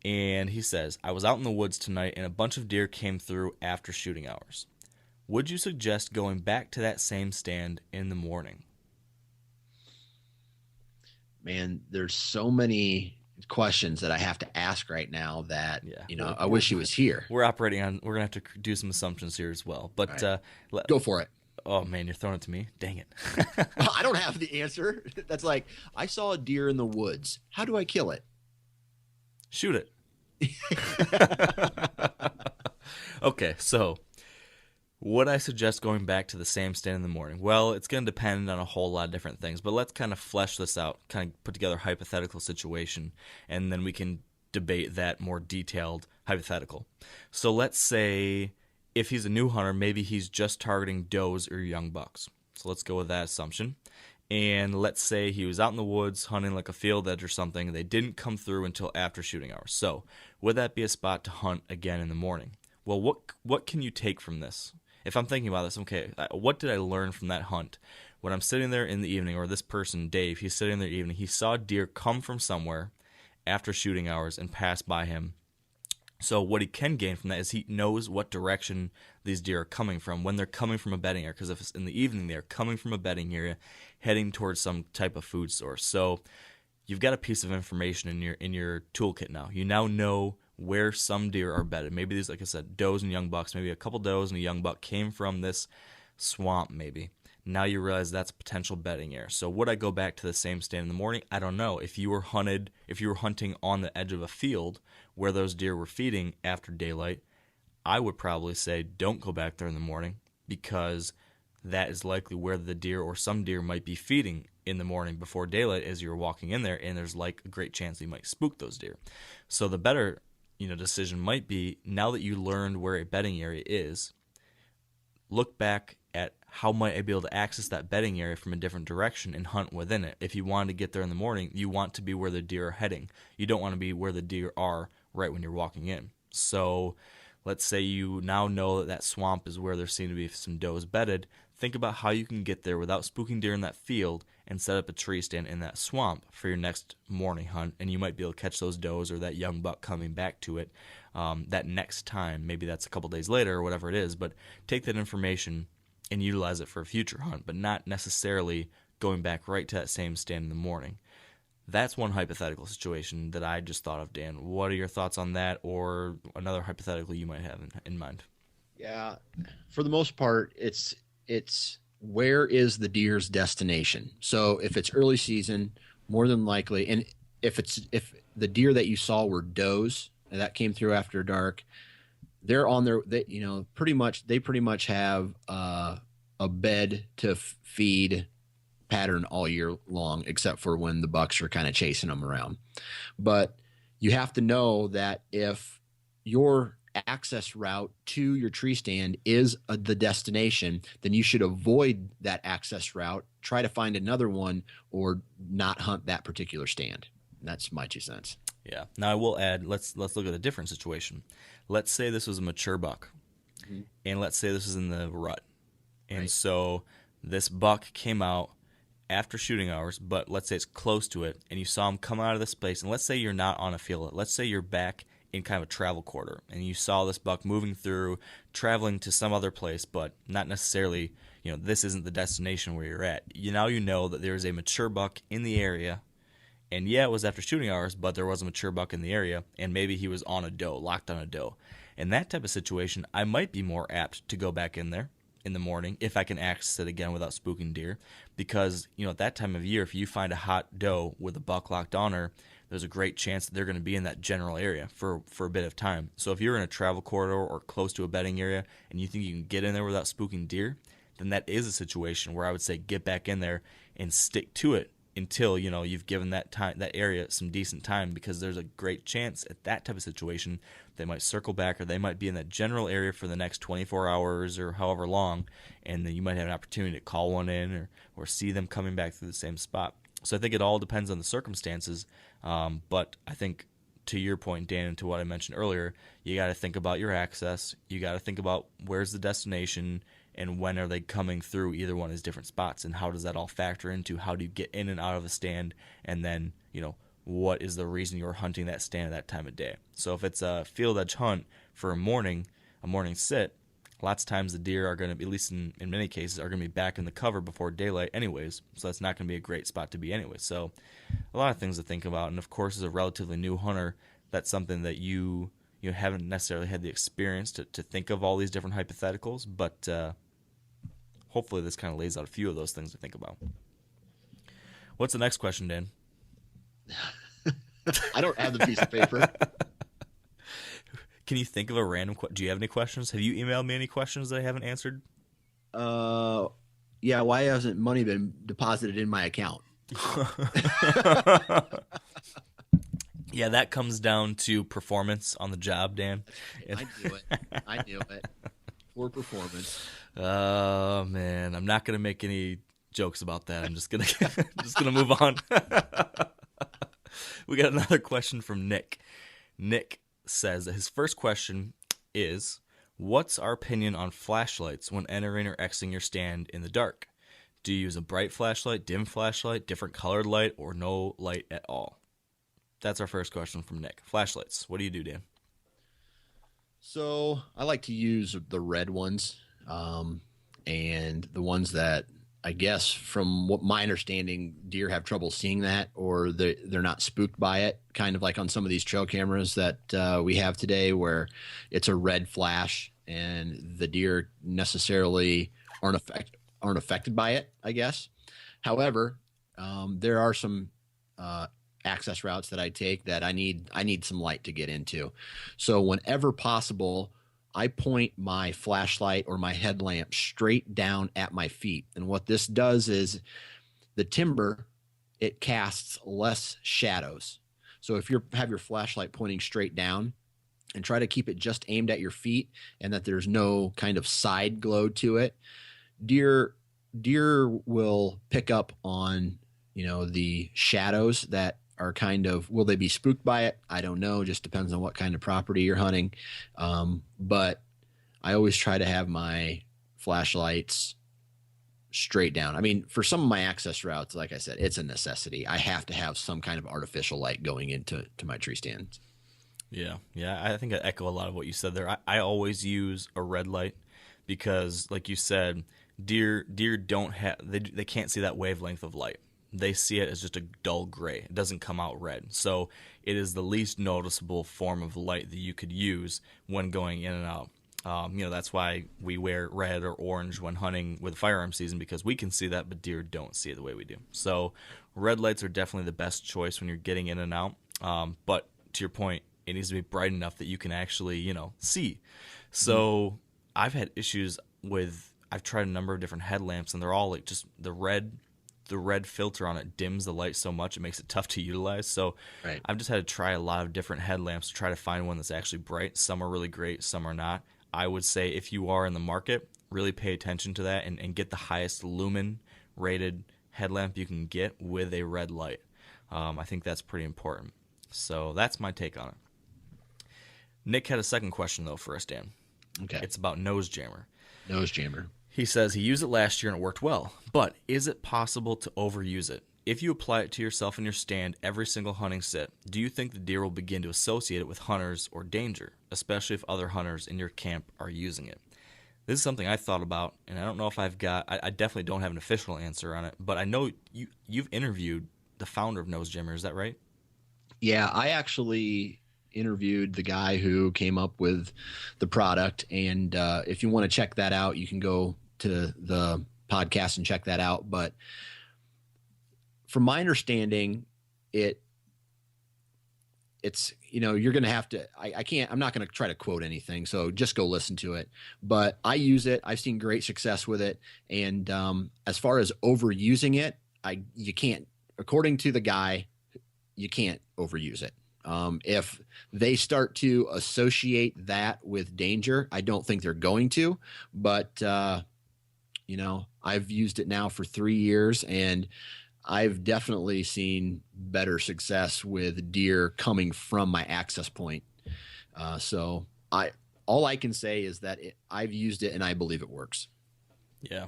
And he says, I was out in the woods tonight and a bunch of deer came through after shooting hours. Would you suggest going back to that same stand in the morning? Man, there's so many questions that I have to ask right now that, I wish he was here. We're going to have to do some assumptions here as well. But right. Go for it. Oh, man, you're throwing it to me? Dang it. I don't have the answer. That's like, I saw a deer in the woods. How do I kill it? Shoot it. Okay, so would I suggest going back to the same stand in the morning? Well, it's going to depend on a whole lot of different things, but let's kind of flesh this out, kind of put together a hypothetical situation, and then we can debate that more detailed hypothetical. So let's say if he's a new hunter, maybe he's just targeting does or young bucks. So let's go with that assumption. And let's say he was out in the woods hunting like a field edge or something. They didn't come through until after shooting hours. So would that be a spot to hunt again in the morning? Well, what can you take from this? If I'm thinking about this, okay, what did I learn from that hunt? When I'm sitting there in the evening, or this person, Dave, he's sitting there in the evening, he saw deer come from somewhere after shooting hours and pass by him. So what he can gain from that is he knows what direction these deer are coming from when they're coming from a bedding area. Because if it's in the evening, they're coming from a bedding area, heading towards some type of food source. So you've got a piece of information in your toolkit now. You now know where some deer are bedded. Maybe these, like I said, does and young bucks. Maybe a couple does and a young buck came from this swamp maybe. Now you realize that's a potential bedding area. So would I go back to the same stand in the morning? I don't know. If you were hunting on the edge of a field where those deer were feeding after daylight, I would probably say don't go back there in the morning, because that is likely where the deer or some deer might be feeding in the morning before daylight as you're walking in there, and there's like a great chance you might spook those deer. So the better decision might be, now that you learned where a bedding area is, look back at how might I be able to access that bedding area from a different direction and hunt within it. If you wanted to get there in the morning, you want to be where the deer are heading. You don't want to be where the deer are right when you're walking in. So let's say you now know that swamp is where there seem to be some does bedded. Think about how you can get there without spooking deer in that field and set up a tree stand in that swamp for your next morning hunt, and you might be able to catch those does or that young buck coming back to it that next time. Maybe that's a couple days later or whatever it is, but take that information and utilize it for a future hunt, but not necessarily going back right to that same stand in the morning. That's one hypothetical situation that I just thought of, Dan. What are your thoughts on that, or another hypothetical you might have in mind? Yeah, for the most part, it's where is the deer's destination? So if it's early season, more than likely, and if the deer that you saw were does and that came through after dark, they're on their, they pretty much have a bed to feed pattern all year long, except for when the bucks are kind of chasing them around. But you have to know that if you're access route to your tree stand is the destination, then you should avoid that access route, try to find another one, or not hunt that particular stand. That's my 2 cents. Yeah. Now I will add, let's look at a different situation. Let's say this was a mature buck, and let's say this is in the rut. And so this buck came out after shooting hours, but let's say it's close to it, and you saw him come out of this place, and let's say you're not on a field. Let's say you're back in kind of a travel corridor, and you saw this buck moving through, traveling to some other place, but not necessarily, this isn't the destination where you're at. Now you know that there's a mature buck in the area, and yeah, it was after shooting hours, but there was a mature buck in the area, and maybe he was on a doe, locked on a doe. In that type of situation, I might be more apt to go back in there in the morning if I can access it again without spooking deer, because at that time of year, if you find a hot doe with a buck locked on her, there's a great chance that they're going to be in that general area for a bit of time. So if you're in a travel corridor or close to a bedding area and you think you can get in there without spooking deer, then that is a situation where I would say get back in there and stick to it until you've given that area some decent time, because there's a great chance at that type of situation they might circle back, or they might be in that general area for the next 24 hours or however long, and then you might have an opportunity to call one in or see them coming back through the same spot. So I think it all depends on the circumstances, but I think to your point, Dan, and to what I mentioned earlier, you got to think about your access, you got to think about where's the destination, and when are they coming through either one of these different spots, and how does that all factor into how do you get in and out of a stand, and then what is the reason you're hunting that stand at that time of day. So if it's a field edge hunt for a morning sit, lots of times the deer are going to be, at least in many cases, are going to be back in the cover before daylight anyways, so that's not going to be a great spot to be anyway. So a lot of things to think about, and of course as a relatively new hunter, that's something that you haven't necessarily had the experience to think of all these different hypotheticals, but hopefully this kind of lays out a few of those things to think about. What's the next question, Dan? I don't have the piece of paper. Can you think of a random do you have any questions? Have you emailed me any questions that I haven't answered? Yeah, why hasn't money been deposited in my account? Yeah, that comes down to performance on the job, Dan. I knew it. Poor performance. Oh man, I'm not gonna make any jokes about that. I'm just gonna move on. We got another question from Nick. Nick says that his first question is, what's our opinion on flashlights when entering or exiting your stand in the dark? Do you use a bright flashlight, dim flashlight, different colored light, or no light at all? That's our first question from Nick. Flashlights. What do you do, Dan? So I like to use the red ones, and the ones that, I guess, from what my understanding, deer have trouble seeing that, or they're not spooked by it, kind of like on some of these trail cameras that we have today, where it's a red flash and the deer necessarily aren't affected by it, I guess. However, there are some access routes that I take that I need some light to get into. So whenever possible, I point my flashlight or my headlamp straight down at my feet. And what this does is the timber, it casts less shadows. So if you have your flashlight pointing straight down, and try to keep it just aimed at your feet and that there's no kind of side glow to it, deer will pick up on, the shadows that are kind of, will they be spooked by it? I don't know. Just depends on what kind of property you're hunting. But I always try to have my flashlights straight down. I mean, for some of my access routes, like I said, it's a necessity. I have to have some kind of artificial light going into my tree stands. Yeah. I think I echo a lot of what you said there. I always use a red light because, like you said, deer don't have, they can't see that wavelength of light. They see it as just a dull gray. It doesn't come out red. So it is the least noticeable form of light that you could use when going in and out. That's why we wear red or orange when hunting with firearm season, because we can see that, but deer don't see it the way we do. So red lights are definitely the best choice when you're getting in and out. But to your point, it needs to be bright enough that you can actually, see. So I've had issues with, I've tried a number of different headlamps, and they're all like just the red the red filter on it dims the light so much it makes it tough to utilize. So Right. I've just had to try a lot of different headlamps to try to find one that's actually bright. Some are really great, some are not. I would say if you are in the market, really pay attention to that and get the highest lumen rated headlamp you can get with a red light. I think that's pretty important. So that's my take on it. Nick had a second question, though, for us, Dan. Okay. It's about nose jammer. Nose jammer. He says he used it last year and it worked well, but is it possible to overuse it? If you apply it to yourself in your stand every single hunting sit, do you think the deer will begin to associate it with hunters or danger, especially if other hunters in your camp are using it? This is something I thought about, and I don't know if I definitely don't have an official answer on it, but I know you've interviewed the founder of Nose Jammer, is that right? Yeah, I actually interviewed the guy who came up with the product, and if you want to check that out, you can go to the podcast and check that out. But from my understanding, it's you're going to have to, I'm not going to try to quote anything, so just go listen to it. But I use it. I've seen great success with it. And as far as overusing it, you can't, according to the guy, you can't overuse it. If they start to associate that with danger, I don't think they're going to, but I've used it now for 3 years, and I've definitely seen better success with deer coming from my access point. So all I can say is that I've used it and I believe it works. Yeah.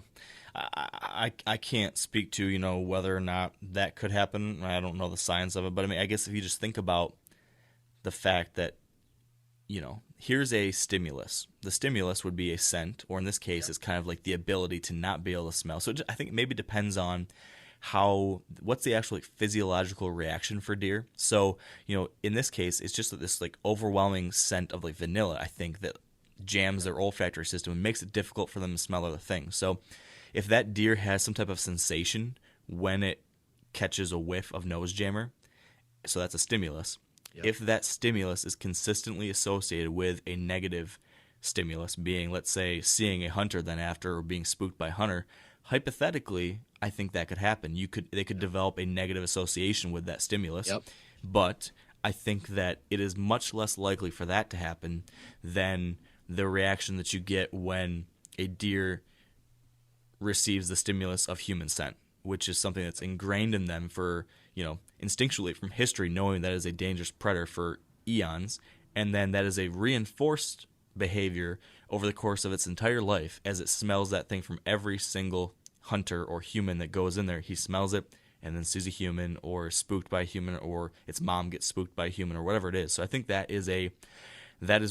I can't speak to, whether or not that could happen. I don't know the science of it, but I mean, I guess if you just think about the fact that, here's a stimulus. The stimulus would be a scent, or in this case, it's kind of like the ability to not be able to smell. So I think it maybe depends on what's the actual physiological reaction for deer. So, in this case, it's just this overwhelming scent of vanilla, I think, that jams their olfactory system and makes it difficult for them to smell other things. So if that deer has some type of sensation when it catches a whiff of nose jammer, so that's a stimulus. Yep. If that stimulus is consistently associated with a negative stimulus, being, let's say, seeing a hunter then after, or being spooked by a hunter, hypothetically, I think that could happen. They could develop a negative association with that stimulus. Yep. But I think that it is much less likely for that to happen than the reaction that you get when a deer receives the stimulus of human scent, which is something that's ingrained in them for, instinctually from history, knowing that is a dangerous predator for eons, and then that is a reinforced behavior over the course of its entire life as it smells that thing from every single hunter or human that goes in there. He smells it and then sees a human, or is spooked by a human, or its mom gets spooked by a human, or whatever it is. So I think that is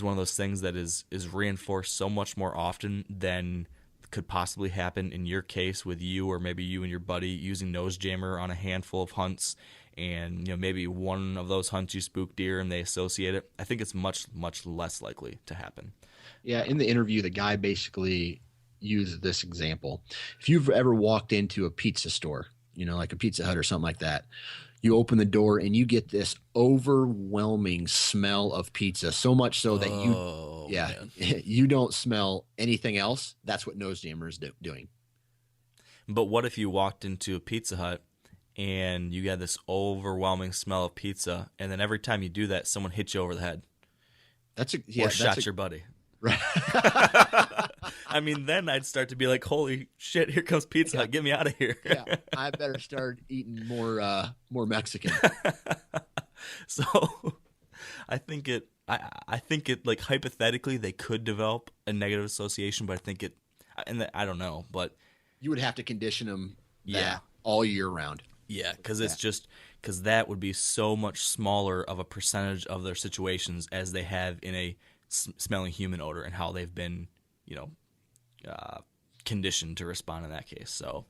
one of those things that is reinforced so much more often than could possibly happen in your case with you, or maybe you and your buddy using nose jammer on a handful of hunts, and maybe one of those hunts you spook deer and they associate it. I think it's much, much less likely to happen. Yeah, in the interview, the guy basically used this example. If you've ever walked into a pizza store, like a Pizza Hut or something like that, you open the door and you get this overwhelming smell of pizza, so much so that you don't smell anything else. That's what nose jammer is doing. But what if you walked into a Pizza Hut and you got this overwhelming smell of pizza, and then every time you do that, someone hits you over the head? Or shot your buddy. Right. I mean, then I'd start to be like, holy shit, here comes Pizza Hut. Get me out of here. Yeah, I better start eating more Mexican. So I think it hypothetically they could develop a negative association, but I think I don't know, but you would have to condition them all year round. Yeah, because because that would be so much smaller of a percentage of their situations as they have in a smelling human odor, and how they've been, conditioned to respond in that case. So,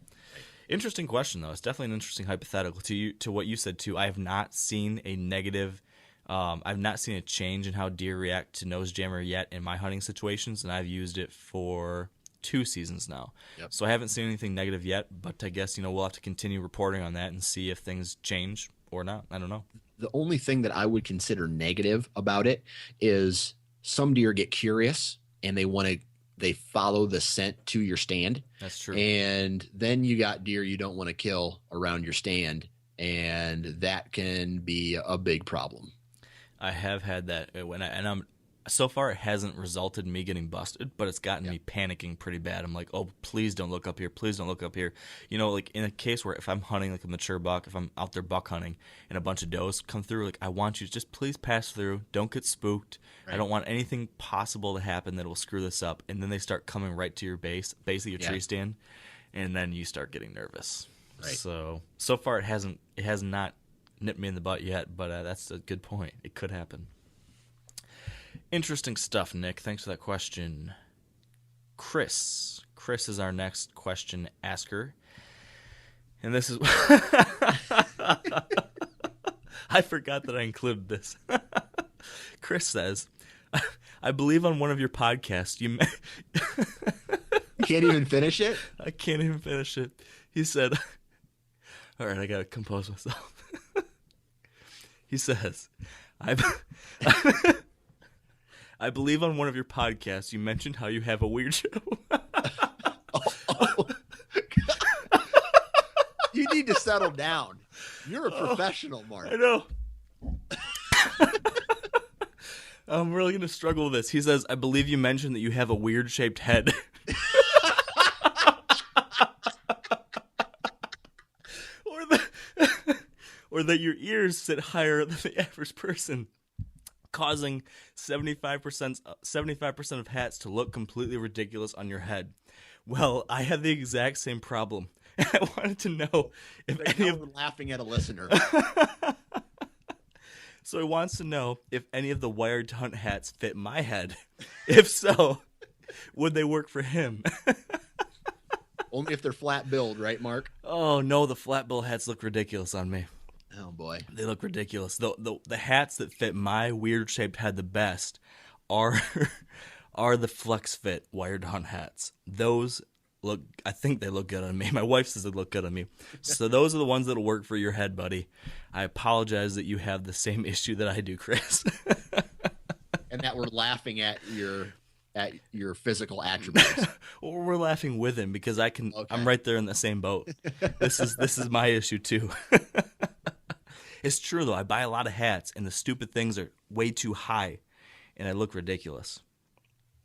interesting question though. It's definitely an interesting hypothetical. To what you said too, I have not seen a negative. I've not seen a change in how deer react to nose jammer yet in my hunting situations, and I've used it for 2 seasons now. Yep. So I haven't seen anything negative yet, but I guess we'll have to continue reporting on that and see if things change or not. I don't know. The only thing that I would consider negative about it is some deer get curious and they want to they follow the scent to your stand. That's true. And then you got deer you don't want to kill around your stand, and that can be a big problem. I have had that so far it hasn't resulted in me getting busted, but it's gotten me panicking pretty bad. I'm like, oh, please don't look up here. Please don't look up here. You know, like in a case where if I'm hunting like a mature buck, if I'm out there buck hunting and a bunch of does come through, like I want you to just please pass through. Don't get spooked. Right. I don't want anything possible to happen that will screw this up. And then they start coming right to your base of your tree stand, and then you start getting nervous. Right. So far it has not nipped me in the butt yet, but that's a good point. It could happen. Interesting stuff, Nick. Thanks for that question. Chris is our next question asker. And this is... I forgot that I included this. Chris says, I believe on one of your podcasts you... You can't even finish it? I can't even finish it. He said... All right, I got to compose myself. He says, I believe on one of your podcasts you mentioned how you have a weird show. You need to settle down. You're a professional, Mark. I know. I'm really going to struggle with this. He says, I believe you mentioned that you have a weird-shaped head. Or that your ears sit higher than the average person, causing 75% of hats to look completely ridiculous on your head. Well, I have the exact same problem. I wanted to know if any of laughing at a listener. So he wants to know if any of the Wired to Hunt hats fit my head. If so, would they work for him? Only if they're flat billed, right, Mark? Oh no, the flat bill hats look ridiculous on me. Oh boy, they look ridiculous. The hats that fit my weird shaped head the best are the Flex Fit Wired to Hunt hats. Those look, I think they look good on me. My wife says they look good on me. So those are the ones that'll work for your head, buddy. I apologize that you have the same issue that I do, Chris. And that we're laughing at your physical attributes. Well, we're laughing with him because I'm right there in the same boat. This is my issue too. It's true, though. I buy a lot of hats, and the stupid things are way too high, and I look ridiculous.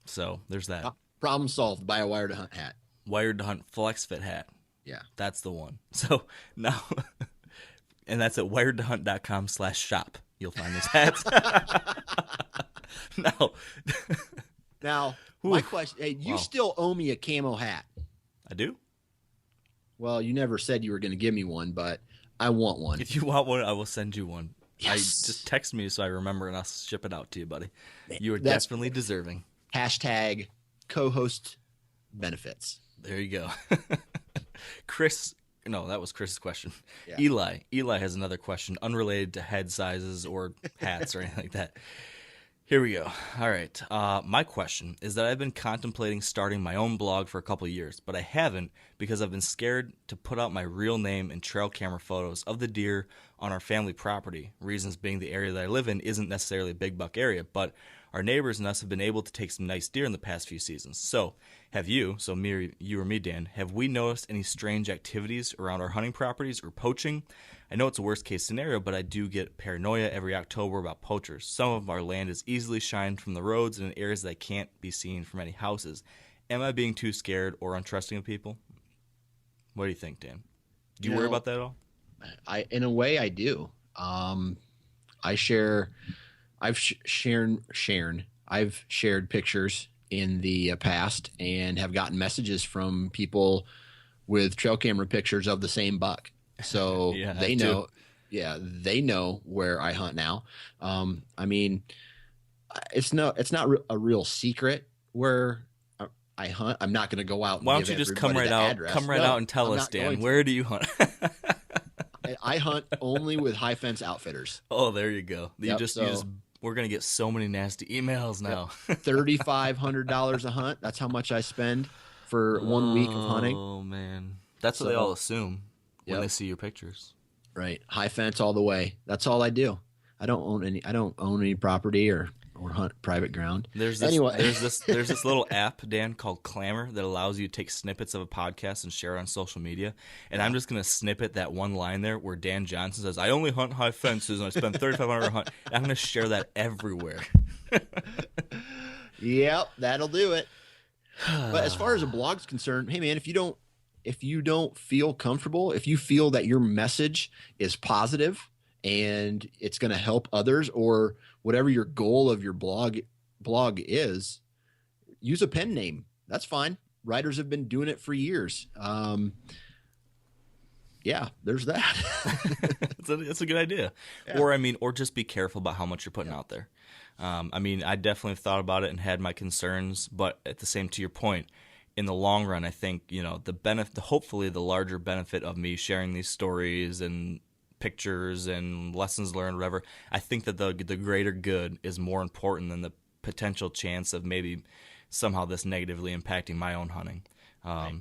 So there's that. Problem solved. Buy a Wired to Hunt hat. Wired to Hunt Flex Fit hat. Yeah. That's the one. So now, and that's at wiredtohunt.com/shop. You'll find those hats. Now, my question, hey, you still owe me a camo hat. I do? Well, you never said you were going to give me one, but I want one. If you want one, I will send you one. Yes. Just text me so I remember, and I'll ship it out to you, buddy. You are definitely deserving. Hashtag co-host benefits. There you go. Chris, no, that was Chris's question. Yeah. Eli has another question unrelated to head sizes or hats or anything like that. Here we go. All right. My question is that I've been contemplating starting my own blog for a couple of years, but I haven't because I've been scared to put out my real name and trail camera photos of the deer on our family property. Reasons being the area that I live in isn't necessarily a big buck area, but our neighbors and us have been able to take some nice deer in the past few seasons. So have you, you or me, Dan, have we noticed any strange activities around our hunting properties or poaching? I know it's a worst case scenario, but I do get paranoia every October about poachers. Some of our land is easily shined from the roads and in areas that can't be seen from any houses. Am I being too scared or untrusting of people? What do you think, Dan? Do you worry about that at all? In a way, I do. I've shared pictures in the past and have gotten messages from people with trail camera pictures of the same buck. So yeah, they know, they know where I hunt now. I mean, it's not a real secret where I hunt. I'm not going to go out. And why don't you just come right out? Address. Come right out and tell us, Dan. Where do you hunt? I hunt only with high fence outfitters. Oh, there you go. We're gonna get so many nasty emails now. $3,500 a hunt. That's how much I spend for 1 week of hunting. Oh man, that's what they all assume when they see your pictures. Right, high fence all the way. That's all I do. I don't own any property or or hunt private ground. There's this, Anyway. there's this little app, Dan, called Clamor that allows you to take snippets of a podcast and share it on social media. And I'm just gonna snippet that one line there where Dan Johnson says, "I only hunt high fences and I spend $3,500 a hunt." I'm gonna share that everywhere. Yep, that'll do it. But as far as a blog's concerned, hey man, if you don't feel comfortable, if you feel that your message is positive and it's going to help others, or whatever your goal of your blog is, use a pen name. That's fine. Writers have been doing it for years. Yeah, there's that. That's a good idea. Yeah. Or just be careful about how much you're putting out there. I definitely thought about it and had my concerns, but at the same, to your point, in the long run, I think, hopefully the larger benefit of me sharing these stories and pictures and lessons learned, whatever, I think that the greater good is more important than the potential chance of maybe somehow this negatively impacting my own hunting.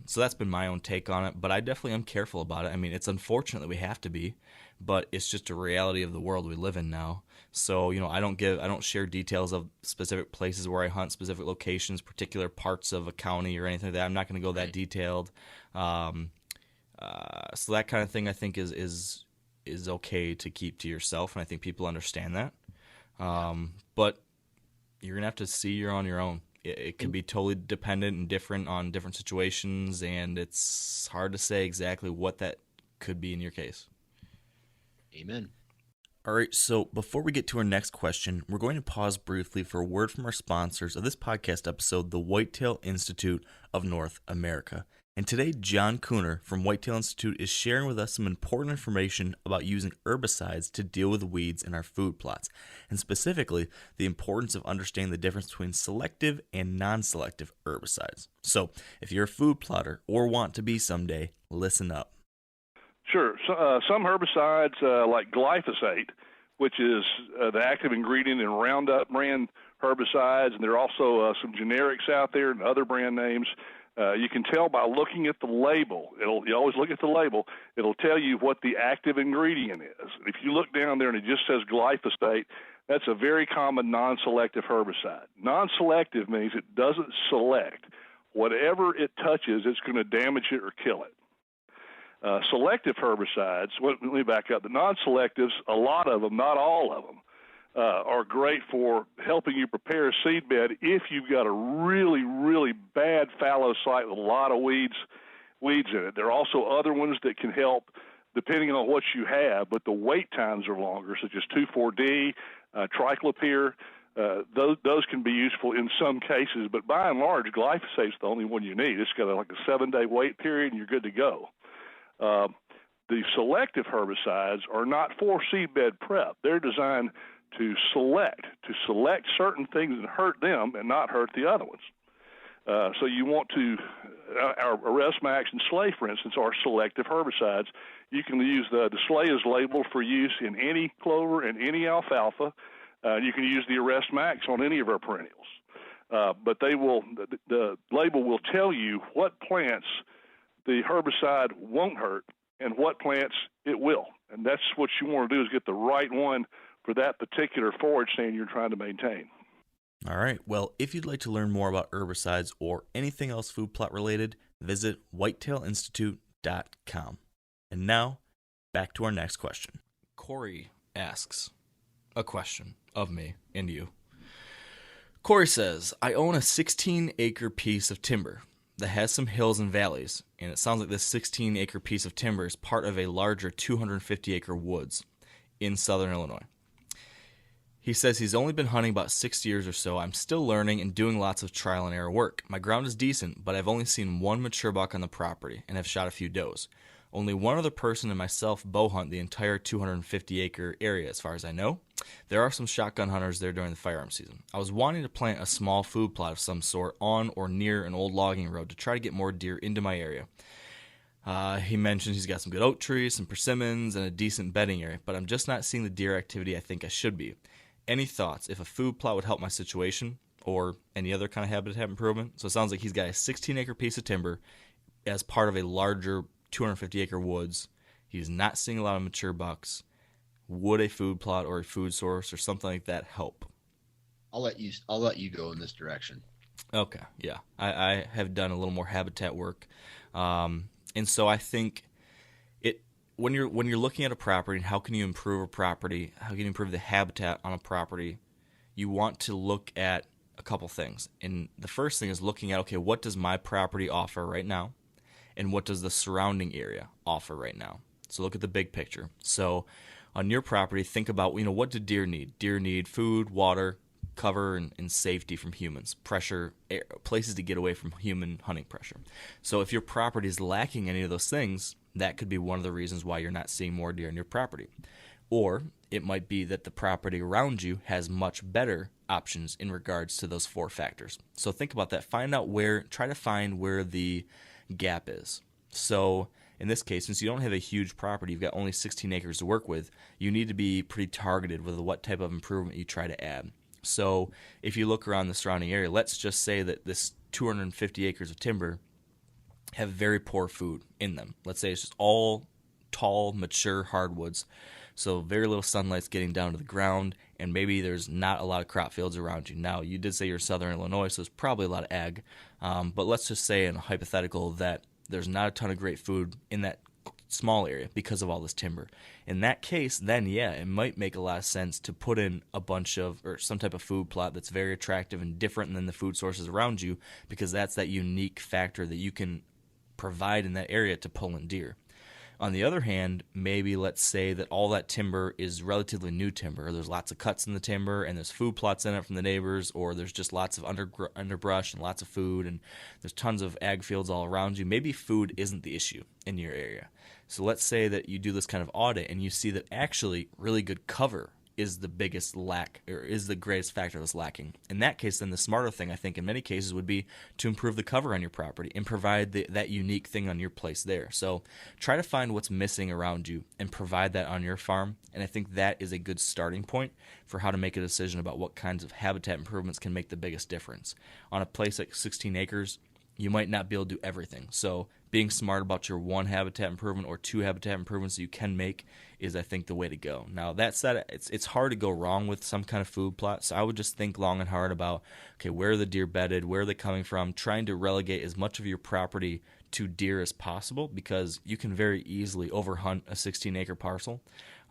So that's been my own take on it, but I definitely am careful about it. I mean, it's unfortunate that we have to be, but it's just a reality of the world we live in now. So, I don't share details of specific places where I hunt, specific locations, particular parts of a county or anything like that. I'm not going to go that detailed. So that kind of thing I think is okay to keep to yourself, and I think people understand that. But you're going to have to see you're on your own. It could be totally dependent and different on different situations, and it's hard to say exactly what that could be in your case. Amen. All right, so before we get to our next question, we're going to pause briefly for a word from our sponsors of this podcast episode, the Whitetail Institute of North America. And today, John Cooner from Whitetail Institute is sharing with us some important information about using herbicides to deal with weeds in our food plots, and specifically the importance of understanding the difference between selective and non-selective herbicides. So, if you're a food plotter or want to be someday, listen up. Sure. So, some herbicides like glyphosate, which is the active ingredient in Roundup brand herbicides, and there are also some generics out there and other brand names. You can tell by looking at the label. You always look at the label. It'll tell you what the active ingredient is. If you look down there and it just says glyphosate, that's a very common non-selective herbicide. Non-selective means it doesn't select. Whatever it touches, it's going to damage it or kill it. Selective herbicides, let me back up. The non-selectives, a lot of them, not all of them, are great for helping you prepare a seed bed if you've got a really, really bad fallow site with a lot of weeds in it. There are also other ones that can help depending on what you have, but the wait times are longer, such as 2,4-D, triclopyr. Those can be useful in some cases, but by and large, glyphosate's the only one you need. It's got like a 7-day wait period, and you're good to go. The selective herbicides are not for seedbed prep. They're designed to select certain things and hurt them and not hurt the other ones. So you want to, our Arrest Max and Slay, for instance, are selective herbicides. You can use the Slay is labeled for use in any clover and any alfalfa. You can use the Arrest Max on any of our perennials. But the label will tell you what plants the herbicide won't hurt and what plants it will. And that's what you want to do, is get the right one for that particular forage stand you're trying to maintain. All right. Well, if you'd like to learn more about herbicides or anything else food plot related, visit whitetailinstitute.com. And now, back to our next question. Corey asks a question of me and you. Corey says, I own a 16-acre piece of timber that has some hills and valleys, and it sounds like this 16-acre piece of timber is part of a larger 250-acre woods in southern Illinois. He says he's only been hunting about 6 years or so. I'm still learning and doing lots of trial and error work. My ground is decent, but I've only seen one mature buck on the property and have shot a few does. Only one other person and myself bow hunt the entire 250-acre area, as far as I know. There are some shotgun hunters there during the firearm season. I was wanting to plant a small food plot of some sort on or near an old logging road to try to get more deer into my area. He mentions he's got some good oak trees, some persimmons, and a decent bedding area, but I'm just not seeing the deer activity I think I should be. Any thoughts if a food plot would help my situation or any other kind of habitat improvement? So it sounds like he's got a 16-acre piece of timber as part of a larger 250-acre woods. He's not seeing a lot of mature bucks. Would a food plot or a food source or something like that help? I'll let you go in this direction. Okay, yeah. I have done a little more habitat work. And so I think when you're looking at a property and how can you improve a property, how can you improve the habitat on a property, you want to look at a couple things. And the first thing is looking at, okay, what does my property offer right now? And what does the surrounding area offer right now? So look at the big picture. So on your property, think about, what do deer need? Deer need food, water, cover, and safety from humans, pressure, air, places to get away from human hunting pressure. So if your property is lacking any of those things, that could be one of the reasons why you're not seeing more deer on your property. Or it might be that the property around you has much better options in regards to those 4 factors. So think about that. Try to find where the gap is. So in this case, since you don't have a huge property, you've got only 16 acres to work with, you need to be pretty targeted with what type of improvement you try to add. So if you look around the surrounding area, let's just say that this 250 acres of timber have very poor food in them. Let's say it's just all tall, mature hardwoods. So very little sunlight's getting down to the ground, and maybe there's not a lot of crop fields around you. Now, you did say you're southern Illinois, so there's probably a lot of ag. But let's just say in a hypothetical that there's not a ton of great food in that small area because of all this timber. In that case, then yeah, it might make a lot of sense to put in a bunch of, or some type of food plot that's very attractive and different than the food sources around you, because that's that unique factor that you can provide in that area to pull in deer. On the other hand, maybe let's say that all that timber is relatively new timber. There's lots of cuts in the timber, and there's food plots in it from the neighbors, or there's just lots of underbrush and lots of food, and there's tons of ag fields all around you. Maybe food isn't the issue in your area. So let's say that you do this kind of audit, and you see that actually really good cover is the biggest lack, or is the greatest factor that's lacking. In that case, then the smarter thing, I think, in many cases would be to improve the cover on your property and provide that unique thing on your place there. So try to find what's missing around you and provide that on your farm. And I think that is a good starting point for how to make a decision about what kinds of habitat improvements can make the biggest difference. On a place like 16 acres, you might not be able to do everything. So being smart about your 1 habitat improvement or 2 habitat improvements that you can make is, I think, the way to go. Now, that said, it's hard to go wrong with some kind of food plot, so I would just think long and hard about, okay, where are the deer bedded, where are they coming from, trying to relegate as much of your property to deer as possible, because you can very easily overhunt a 16-acre parcel.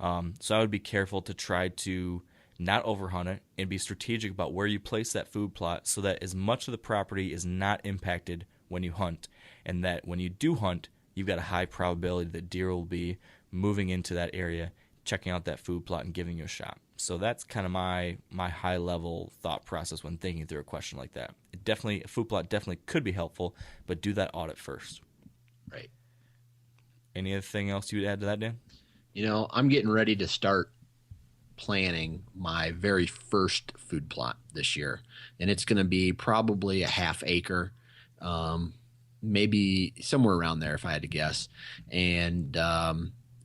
So I would be careful to try to not overhunt it and be strategic about where you place that food plot so that as much of the property is not impacted when you hunt, and that when you do hunt, you've got a high probability that deer will be moving into that area, checking out that food plot, and giving you a shot. So that's kind of my high-level thought process when thinking through a question like that. A food plot definitely could be helpful, but do that audit first. Right. Anything else you would add to that, Dan? I'm getting ready to start planning my very first food plot this year, and it's going to be probably a half acre, maybe somewhere around there if I had to guess. And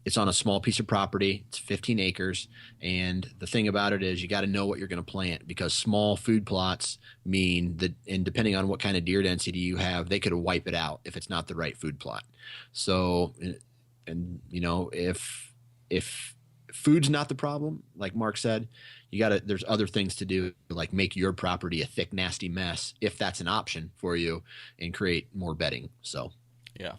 it's on a small piece of property. It's 15 acres. And the thing about it is you got to know what you're going to plant, because small food plots mean that, and depending on what kind of deer density you have, they could wipe it out if it's not the right food plot. So, and if food's not the problem, like Mark said, there's other things to do, like make your property a thick, nasty mess, if that's an option for you, and create more bedding. So, yeah.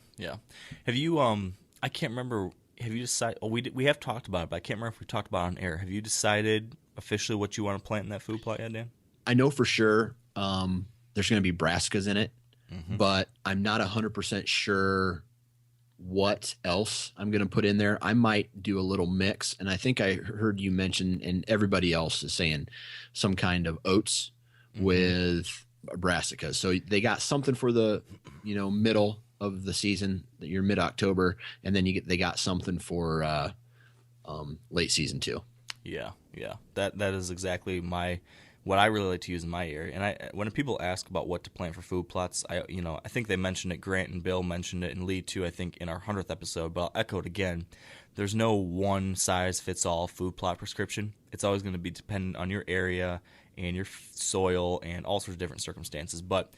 Have you, I can't remember, have you decided, we have talked about it, but I can't remember if we talked about it on air. Have you decided officially what you want to plant in that food plot yet, Dan? I know for sure there's going to be brassicas in it, but I'm not 100% sure what else I'm going to put in there. I might do a little mix, and I think I heard you mention, and everybody else is saying, some kind of oats with brassicas. So they got something for the middle of the season, your mid-October, and then they got something for late season too. Yeah. That is exactly what I really like to use in my area. And when people ask about what to plant for food plots, I think they mentioned it. Grant and Bill mentioned it, and Lee too, I think, in our 100th episode. But I'll echo it again. There's no one size fits all food plot prescription. It's always going to be dependent on your area and your soil and all sorts of different circumstances. But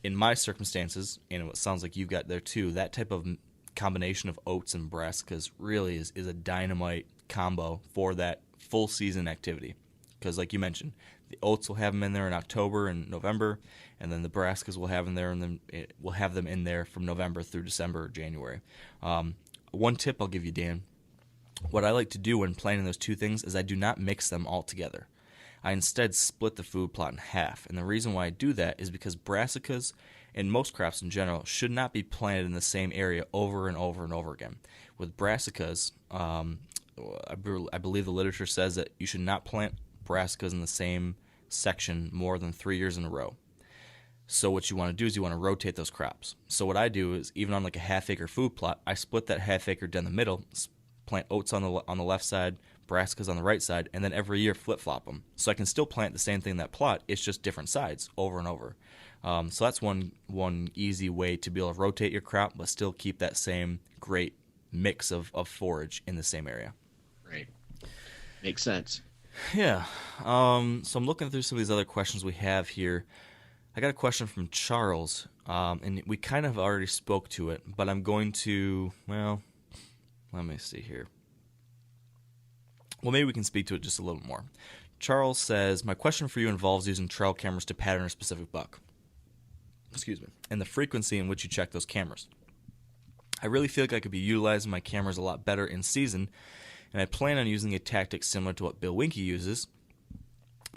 in my circumstances, and it sounds like you've got there too, that type of combination of oats and brassicas really is a dynamite combo for that full season activity. Because like you mentioned, The oats will have them in there in October and November, and then the brassicas will have them there, and then we'll have them in there from November through December or January. One tip I'll give you, Dan. What I like to do when planting those two things is I do not mix them all together. I instead split the food plot in half, and the reason why I do that is because brassicas and most crops in general should not be planted in the same area over and over and over again. With brassicas, I believe the literature says that you should not plant brassicas in the same section more than 3 years in a row. So what you want to do is you want to rotate those crops. So what I do is, even on like a half-acre food plot, I split that half-acre down the middle, plant oats on the left side, brassicas on the right side, and then every year flip-flop them. So I can still plant the same thing in that plot, it's just different sides over and over. So that's one easy way to be able to rotate your crop, but still keep that same great mix of forage in the same area. Right. Makes sense. Yeah. So I'm looking through some of these other questions we have here. I got a question from Charles, and we kind of already spoke to it, but I'm going to, well, let me see here. Well, maybe we can speak to it just a little more. Charles says, my question for you involves using trail cameras to pattern a specific buck. Excuse me. And the frequency in which you check those cameras. I really feel like I could be utilizing my cameras a lot better in season, and I plan on using a tactic similar to what Bill Winke uses,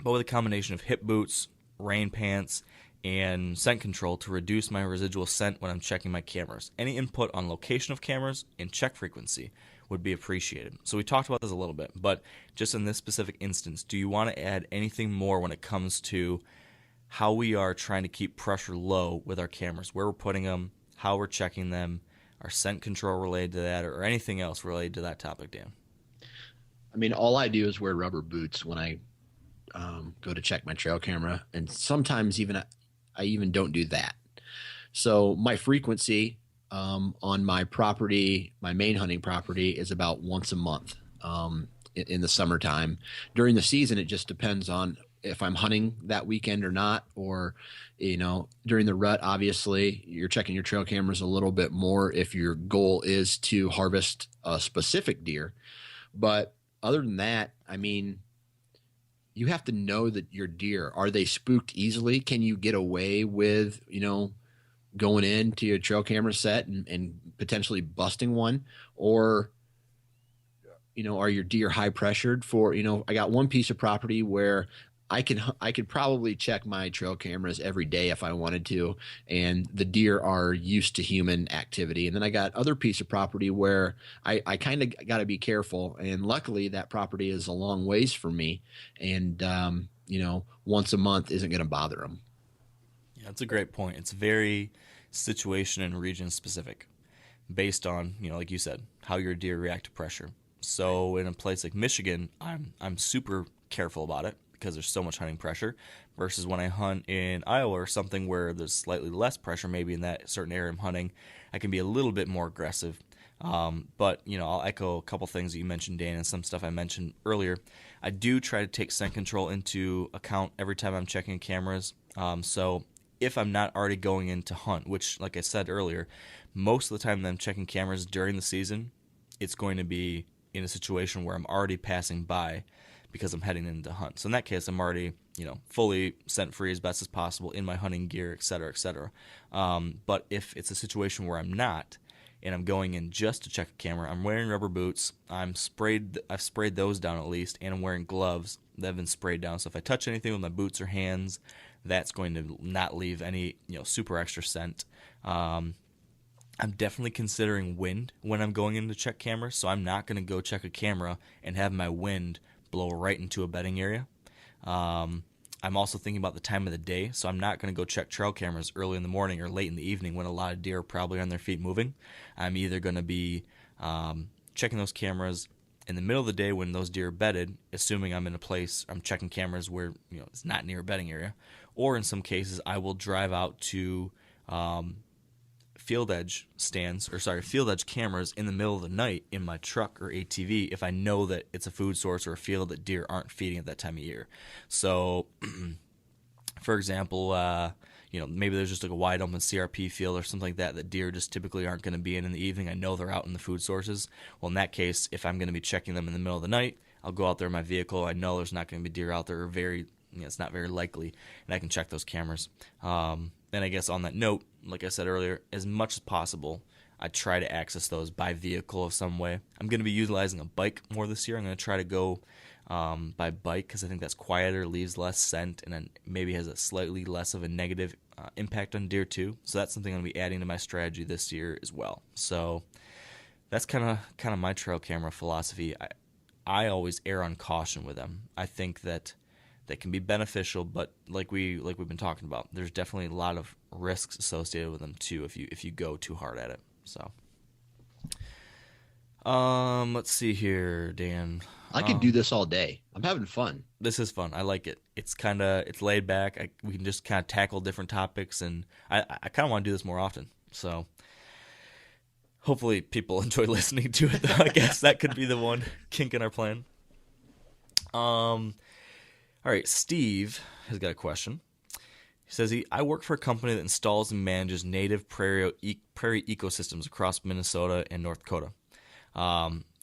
but with a combination of hip boots, rain pants, and scent control to reduce my residual scent when I'm checking my cameras. Any input on location of cameras and check frequency would be appreciated. So we talked about this a little bit, but just in this specific instance, do you want to add anything more when it comes to how we are trying to keep pressure low with our cameras, where we're putting them, how we're checking them, our scent control related to that, or anything else related to that topic, Dan? I mean, all I do is wear rubber boots when I go to check my trail camera, and sometimes I even don't do that. So my frequency on my property, my main hunting property, is about once a month in the summertime. During the season, it just depends on if I'm hunting that weekend or not, or, during the rut, obviously you're checking your trail cameras a little bit more if your goal is to harvest a specific deer. But other than that, I mean, you have to know that your deer, are they spooked easily? Can you get away with, going into your trail camera set and potentially busting one? Or, are your deer high pressured for, I got one piece of property where I could probably check my trail cameras every day if I wanted to, and the deer are used to human activity. And then I got other piece of property where I kind of got to be careful. And luckily that property is a long ways from me, and once a month isn't going to bother them. Yeah, that's a great point. It's very situation and region specific, based on, like you said, how your deer react to pressure. So in a place like Michigan, I'm super careful about it, because there's so much hunting pressure, versus when I hunt in Iowa or something where there's slightly less pressure, maybe in that certain area I'm hunting, I can be a little bit more aggressive. But, I'll echo a couple things that you mentioned, Dan, and some stuff I mentioned earlier. I do try to take scent control into account every time I'm checking cameras. So if I'm not already going in to hunt, which, like I said earlier, most of the time that I'm checking cameras during the season, it's going to be in a situation where I'm already passing by because I'm heading in to hunt. So in that case, I'm already, fully scent free as best as possible in my hunting gear, et cetera, et cetera. But if it's a situation where I'm not, and I'm going in just to check a camera, I'm wearing rubber boots, I've sprayed those down at least, and I'm wearing gloves that have been sprayed down. So if I touch anything with my boots or hands, that's going to not leave any, super extra scent. I'm definitely considering wind when I'm going in to check cameras, so I'm not going to go check a camera and have my wind blow right into a bedding area. I'm also thinking about the time of the day, so I'm not going to go check trail cameras early in the morning or late in the evening when a lot of deer are probably on their feet moving. I'm either going to be checking those cameras in the middle of the day when those deer are bedded, assuming I'm in a place I'm checking cameras where it's not near a bedding area, or in some cases I will drive out to field edge cameras in the middle of the night in my truck or ATV if I know that it's a food source or a field that deer aren't feeding at that time of year. So, for example, maybe there's just like a wide open CRP field or something like that deer just typically aren't going to be in the evening. I know they're out in the food sources. Well, in that case, if I'm going to be checking them in the middle of the night, I'll go out there in my vehicle. I know there's not going to be deer out there, or very it's not very likely, and I can check those cameras. And I guess on that note, like I said earlier, as much as possible, I try to access those by vehicle of some way. I'm going to be utilizing a bike more this year. I'm going to try to go by bike because I think that's quieter, leaves less scent, and then maybe has a slightly less of a negative impact on deer too. So that's something I'm going to be adding to my strategy this year as well. So that's kind of my trail camera philosophy. I always err on caution with them. I think that they can be beneficial, but like we've been talking about, there's definitely a lot of risks associated with them too if you go too hard at it. So let's see here, Dan. I could do this all day. I'm having fun. This is fun. I like it. It's laid back. We can just kind of tackle different topics, and I kind of want to do this more often. So hopefully people enjoy listening to it, though. I guess that could be the one kink in our plan. All right, Steve has got a question. He says, I work for a company that installs and manages native prairie ecosystems across Minnesota and North Dakota.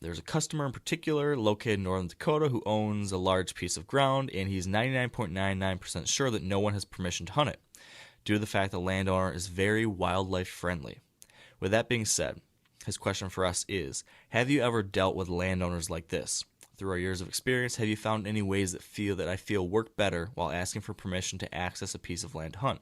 There's a customer in particular located in Northern Dakota who owns a large piece of ground, and he's 99.99% sure that no one has permission to hunt it, due to the fact the landowner is very wildlife friendly. With that being said, his question for us is, have you ever dealt with landowners like this? Through our years of experience, have you found any ways that I feel work better while asking for permission to access a piece of land to hunt?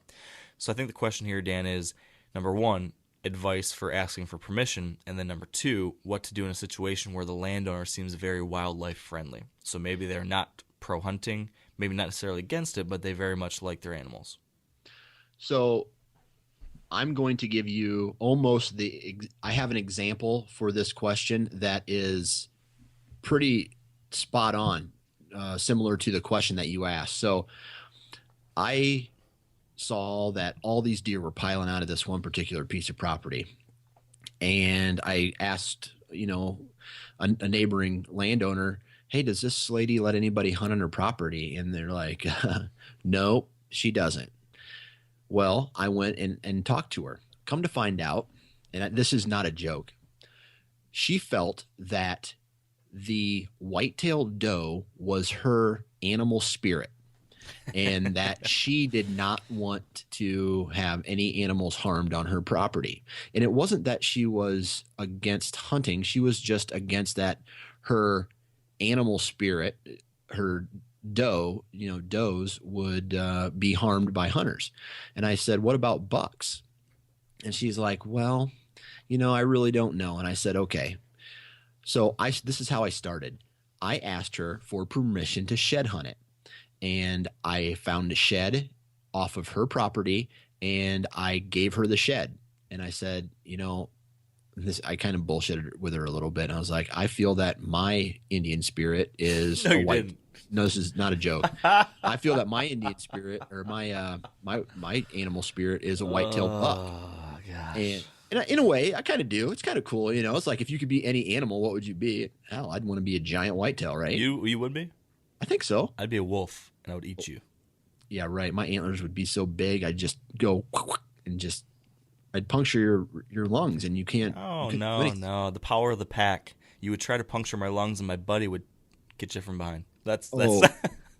So I think the question here, Dan, is, number one, advice for asking for permission, and then number two, what to do in a situation where the landowner seems very wildlife friendly. So maybe they're not pro-hunting, maybe not necessarily against it, but they very much like their animals. So I'm going to give you I have an example for this question that is pretty spot on, similar to the question that you asked. So I saw that all these deer were piling out of this one particular piece of property. And I asked, a neighboring landowner, hey, does this lady let anybody hunt on her property? And they're like, no, she doesn't. Well, I went and talked to her. Come to find out, and this is not a joke, she felt that the white-tailed doe was her animal spirit, and that she did not want to have any animals harmed on her property. And it wasn't that she was against hunting. She was just against that her animal spirit, her does would be harmed by hunters. And I said, what about bucks? And she's like, well, I really don't know. And I said, okay. So this is how I started. I asked her for permission to shed hunt it. And I found a shed off of her property, and I gave her the shed. And I said, I kind of bullshitted with her a little bit. And I was like, I feel that my Indian spirit is No, you didn't. No, this is not a joke. I feel that my Indian spirit, or my animal spirit, is a white-tailed buck. Oh, gosh. And in a way, I kind of do. It's kind of cool, It's like, if you could be any animal, what would you be? Hell, I'd want to be a giant whitetail, right? You would be? I think so. I'd be a wolf, and I would eat you. Yeah, right. My antlers would be so big, I'd just go and I'd puncture your lungs, and you can't. Oh, no. The power of the pack. You would try to puncture my lungs, and my buddy would get you from behind. That's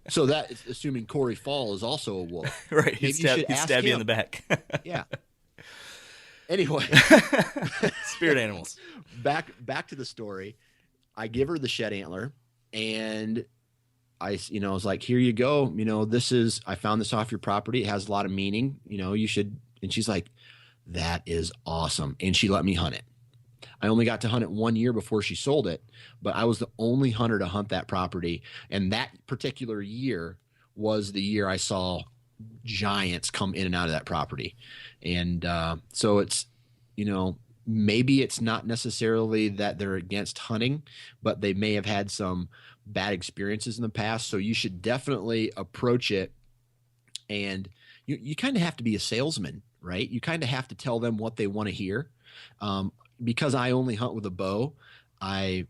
So that is assuming Corey Fall is also a wolf. Right. He'd stab you in the back. Yeah. Anyway. Spirit animals. Back to the story. I give her the shed antler, and I was like, here you go. I found this off your property. It has a lot of meaning. You should. And she's like, that is awesome. And she let me hunt it. I only got to hunt it 1 year before she sold it, but I was the only hunter to hunt that property. And that particular year was the year I saw giants come in and out of that property. And so it's, maybe it's not necessarily that they're against hunting, but they may have had some bad experiences in the past. So you should definitely approach it. And you kind of have to be a salesman, right? You kind of have to tell them what they want to hear. Because I only hunt with a bow, I'm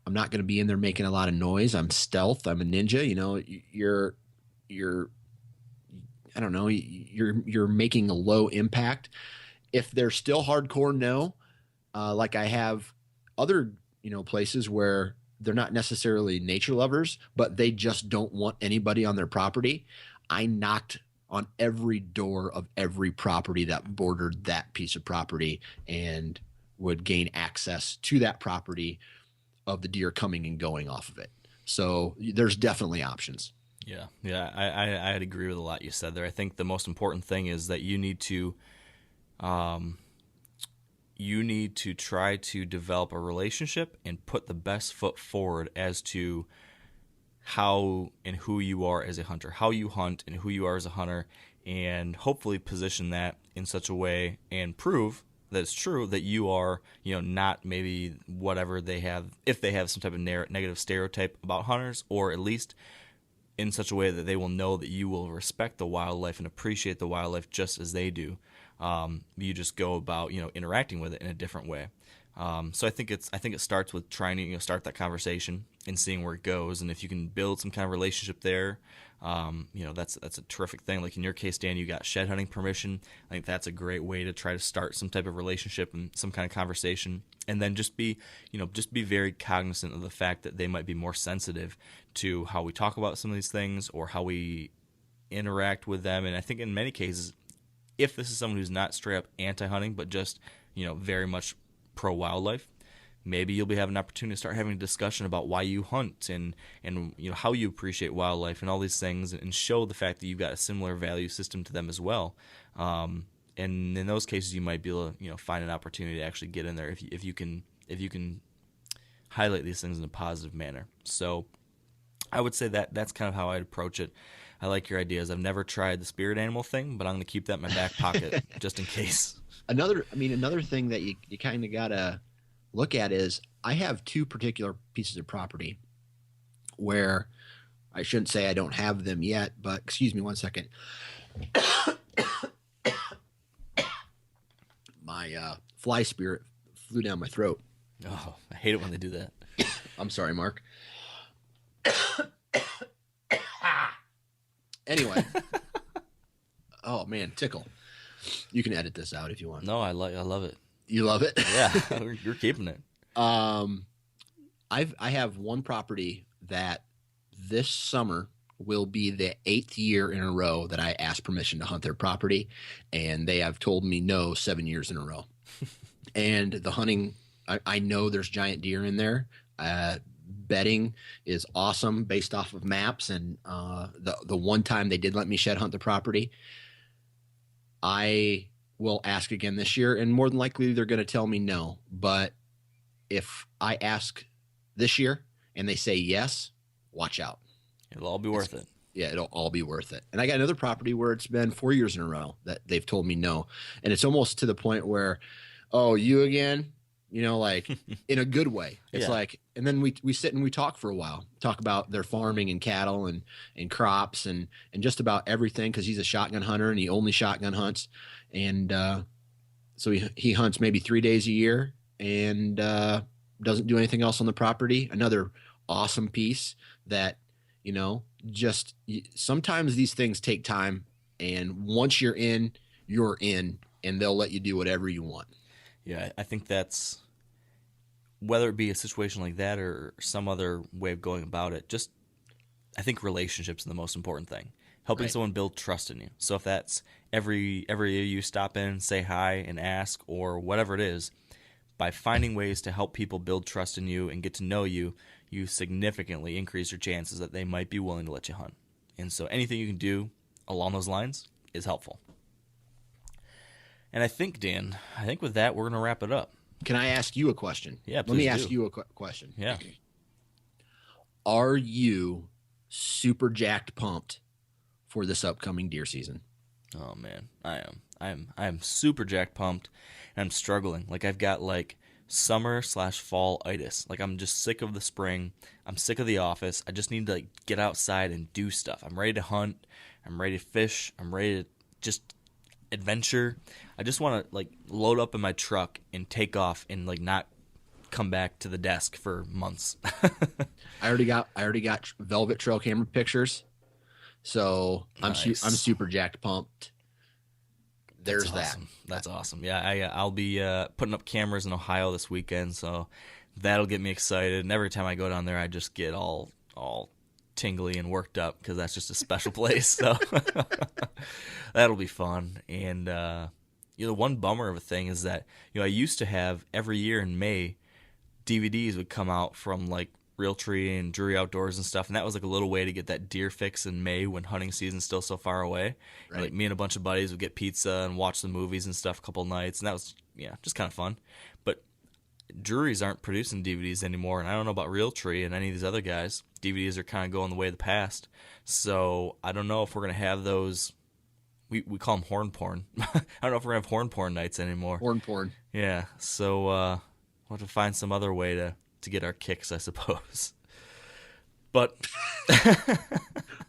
not going to be in there making a lot of noise. I'm stealth. I'm a ninja. I don't know. You're making a low impact. If they're still hardcore, no. Like I have other, places where they're not necessarily nature lovers, but they just don't want anybody on their property. I knocked on every door of every property that bordered that piece of property and would gain access to that property of the deer coming and going off of it. So there's definitely options. Yeah, I'd agree with a lot you said there. I think the most important thing is that you need to try to develop a relationship and put the best foot forward as to how and who you are as a hunter, how you hunt and who you are as a hunter, and hopefully position that in such a way and prove that it's true that you are, not maybe whatever they have, if they have some type of negative stereotype about hunters, or at least in such a way that they will know that you will respect the wildlife and appreciate the wildlife just as they do. You just go about, interacting with it in a different way. So I think it starts with trying to start that conversation and seeing where it goes, and if you can build some kind of relationship there, that's a terrific thing. Like in your case, Dan, you got shed hunting permission. I think that's a great way to try to start some type of relationship and some kind of conversation, and then just be very cognizant of the fact that they might be more sensitive to how we talk about some of these things or how we interact with them. And I think in many cases, if this is someone who's not straight up anti-hunting, but just, very much pro-wildlife, maybe you'll be having an opportunity to start having a discussion about why you hunt and how you appreciate wildlife and all these things, and show the fact that you've got a similar value system to them as well. And in those cases, you might be able to find an opportunity to actually get in there if you can highlight these things in a positive manner. So I would say that that's kind of how I'd approach it. I like your ideas. I've never tried the spirit animal thing, but I'm going to keep that in my back pocket just in case. Another thing that you kind of got to look at is I have two particular pieces of property where I shouldn't say I don't have them yet, but excuse me one second. My fly spirit flew down my throat. Oh, I hate it when they do that. I'm sorry, Mark. Anyway. Oh man, tickle. You can edit this out if you want. No, I love it. You love it? Yeah, you're keeping it. I have one property that this summer will be the 8th year in a row that I asked permission to hunt their property, and they have told me no 7 years in a row. And the hunting, I know there's giant deer in there. Bedding is awesome based off of maps, and the one time they did let me shed hunt the property, I will ask again this year, and more than likely they're going to tell me no. But if I ask this year and they say yes, watch out. It'll all be worth it. Yeah, it'll all be worth it. And I got another property where it's been 4 years in a row that they've told me no. And it's almost to the point where, oh, you again? Like in a good way. It's like, and then we sit and we talk for a while, talk about their farming and cattle and crops and just about everything, because he's a shotgun hunter and he only shotgun hunts. And so he hunts maybe 3 days a year and doesn't do anything else on the property. Another awesome piece that, just sometimes these things take time, and once you're in, and they'll let you do whatever you want. Yeah, I think that's, whether it be a situation like that or some other way of going about it, just I think relationships are the most important thing. Helping someone build trust in you. So if that's every year you stop in, say hi and ask, or whatever it is, by finding ways to help people build trust in you and get to know you, you significantly increase your chances that they might be willing to let you hunt. And so anything you can do along those lines is helpful. And I think, Dan, with that, we're going to wrap it up. Can I ask you a question? Yeah, please. Let me ask you a question. Yeah. Are you super jacked pumped for this upcoming deer season? Oh, man, I am super jacked pumped, and I'm struggling. Like, I've got, summer/fall-itis. Like, I'm just sick of the spring. I'm sick of the office. I just need to, get outside and do stuff. I'm ready to hunt. I'm ready to fish. I'm ready to just adventure. I just want to load up in my truck and take off and not come back to the desk for months. I already got velvet trail camera pictures, so Nice. I'm super jacked pumped. There's That's awesome. Yeah, I'll be putting up cameras in Ohio this weekend, so that'll get me excited. And every time I go down there, I just get all tingly and worked up because that's just a special place. So that'll be fun. And the one bummer of a thing is that I used to have every year in May, DVDs would come out from like Realtree and Drury Outdoors and stuff, and that was like a little way to get that deer fix in May when hunting season's still so far away. Right. Like me and a bunch of buddies would get pizza and watch the movies and stuff a couple nights, and that was just kind of fun. But Drury's aren't producing DVDs anymore, and I don't know about Realtree and any of these other guys. DVDs are kind of going the way of the past, so I don't know if we're gonna have those. We call them horn porn. I don't know if we're gonna have horn porn nights anymore. Horn porn. Yeah, so we'll have to find some other way to get our kicks, I suppose. But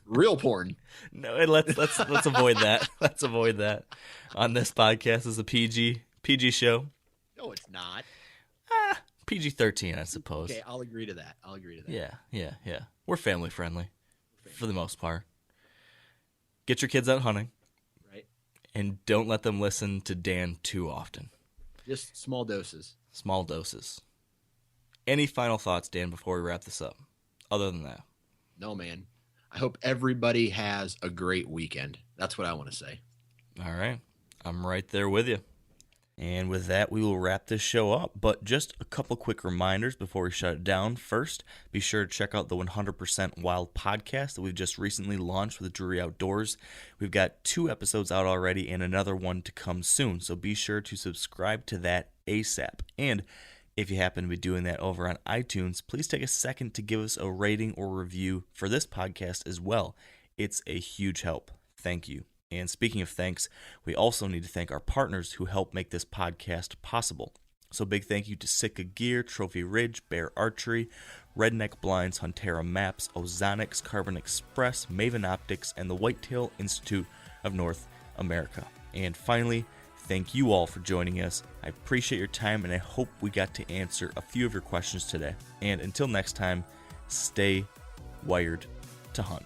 Real porn. No, let's avoid that. Let's avoid that. On this podcast is a PG show. No, it's not. PG-13, I suppose. Okay, I'll agree to that. Yeah. We're family friendly for the most part. Get your kids out hunting. Right. And don't let them listen to Dan too often. Just small doses. Small doses. Any final thoughts, Dan, before we wrap this up? Other than that. No, man. I hope everybody has a great weekend. That's what I want to say. All right. I'm right there with you. And with that, we will wrap this show up. But just a couple quick reminders before we shut it down. First, be sure to check out the 100% Wild podcast that we've just recently launched with Drury Outdoors. We've got 2 episodes out already and another one to come soon. So be sure to subscribe to that ASAP. And if you happen to be doing that over on iTunes, please take a second to give us a rating or review for this podcast as well. It's a huge help. Thank you. And speaking of thanks, we also need to thank our partners who help make this podcast possible. So big thank you to Sitka Gear, Trophy Ridge, Bear Archery, Redneck Blinds, Huntera Maps, Ozonics, Carbon Express, Maven Optics, and the Whitetail Institute of North America. And finally, thank you all for joining us. I appreciate your time, and I hope we got to answer a few of your questions today. And until next time, stay wired to hunt.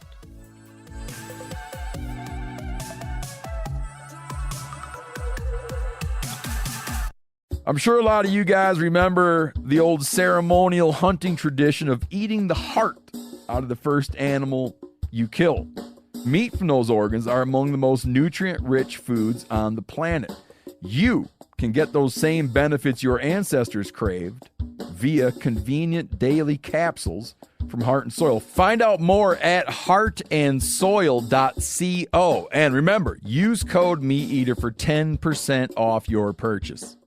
I'm sure a lot of you guys remember the old ceremonial hunting tradition of eating the heart out of the first animal you kill. Meat from those organs are among the most nutrient-rich foods on the planet. You can get those same benefits your ancestors craved via convenient daily capsules from Heart and Soil. Find out more at heartandsoil.co. And remember, use code MeatEater for 10% off your purchase.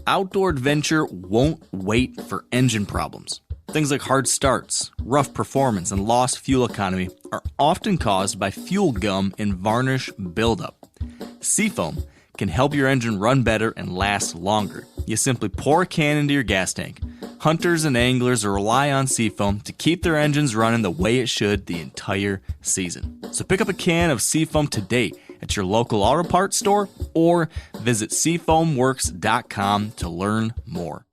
Outdoor adventure won't wait for engine problems. Things like hard starts, rough performance, and lost fuel economy are often caused by fuel gum and varnish buildup. Seafoam can help your engine run better and last longer. You simply pour a can into your gas tank. Hunters and anglers rely on Seafoam to keep their engines running the way it should the entire season. So pick up a can of Seafoam today at your local auto parts store or visit seafoamworks.com to learn more.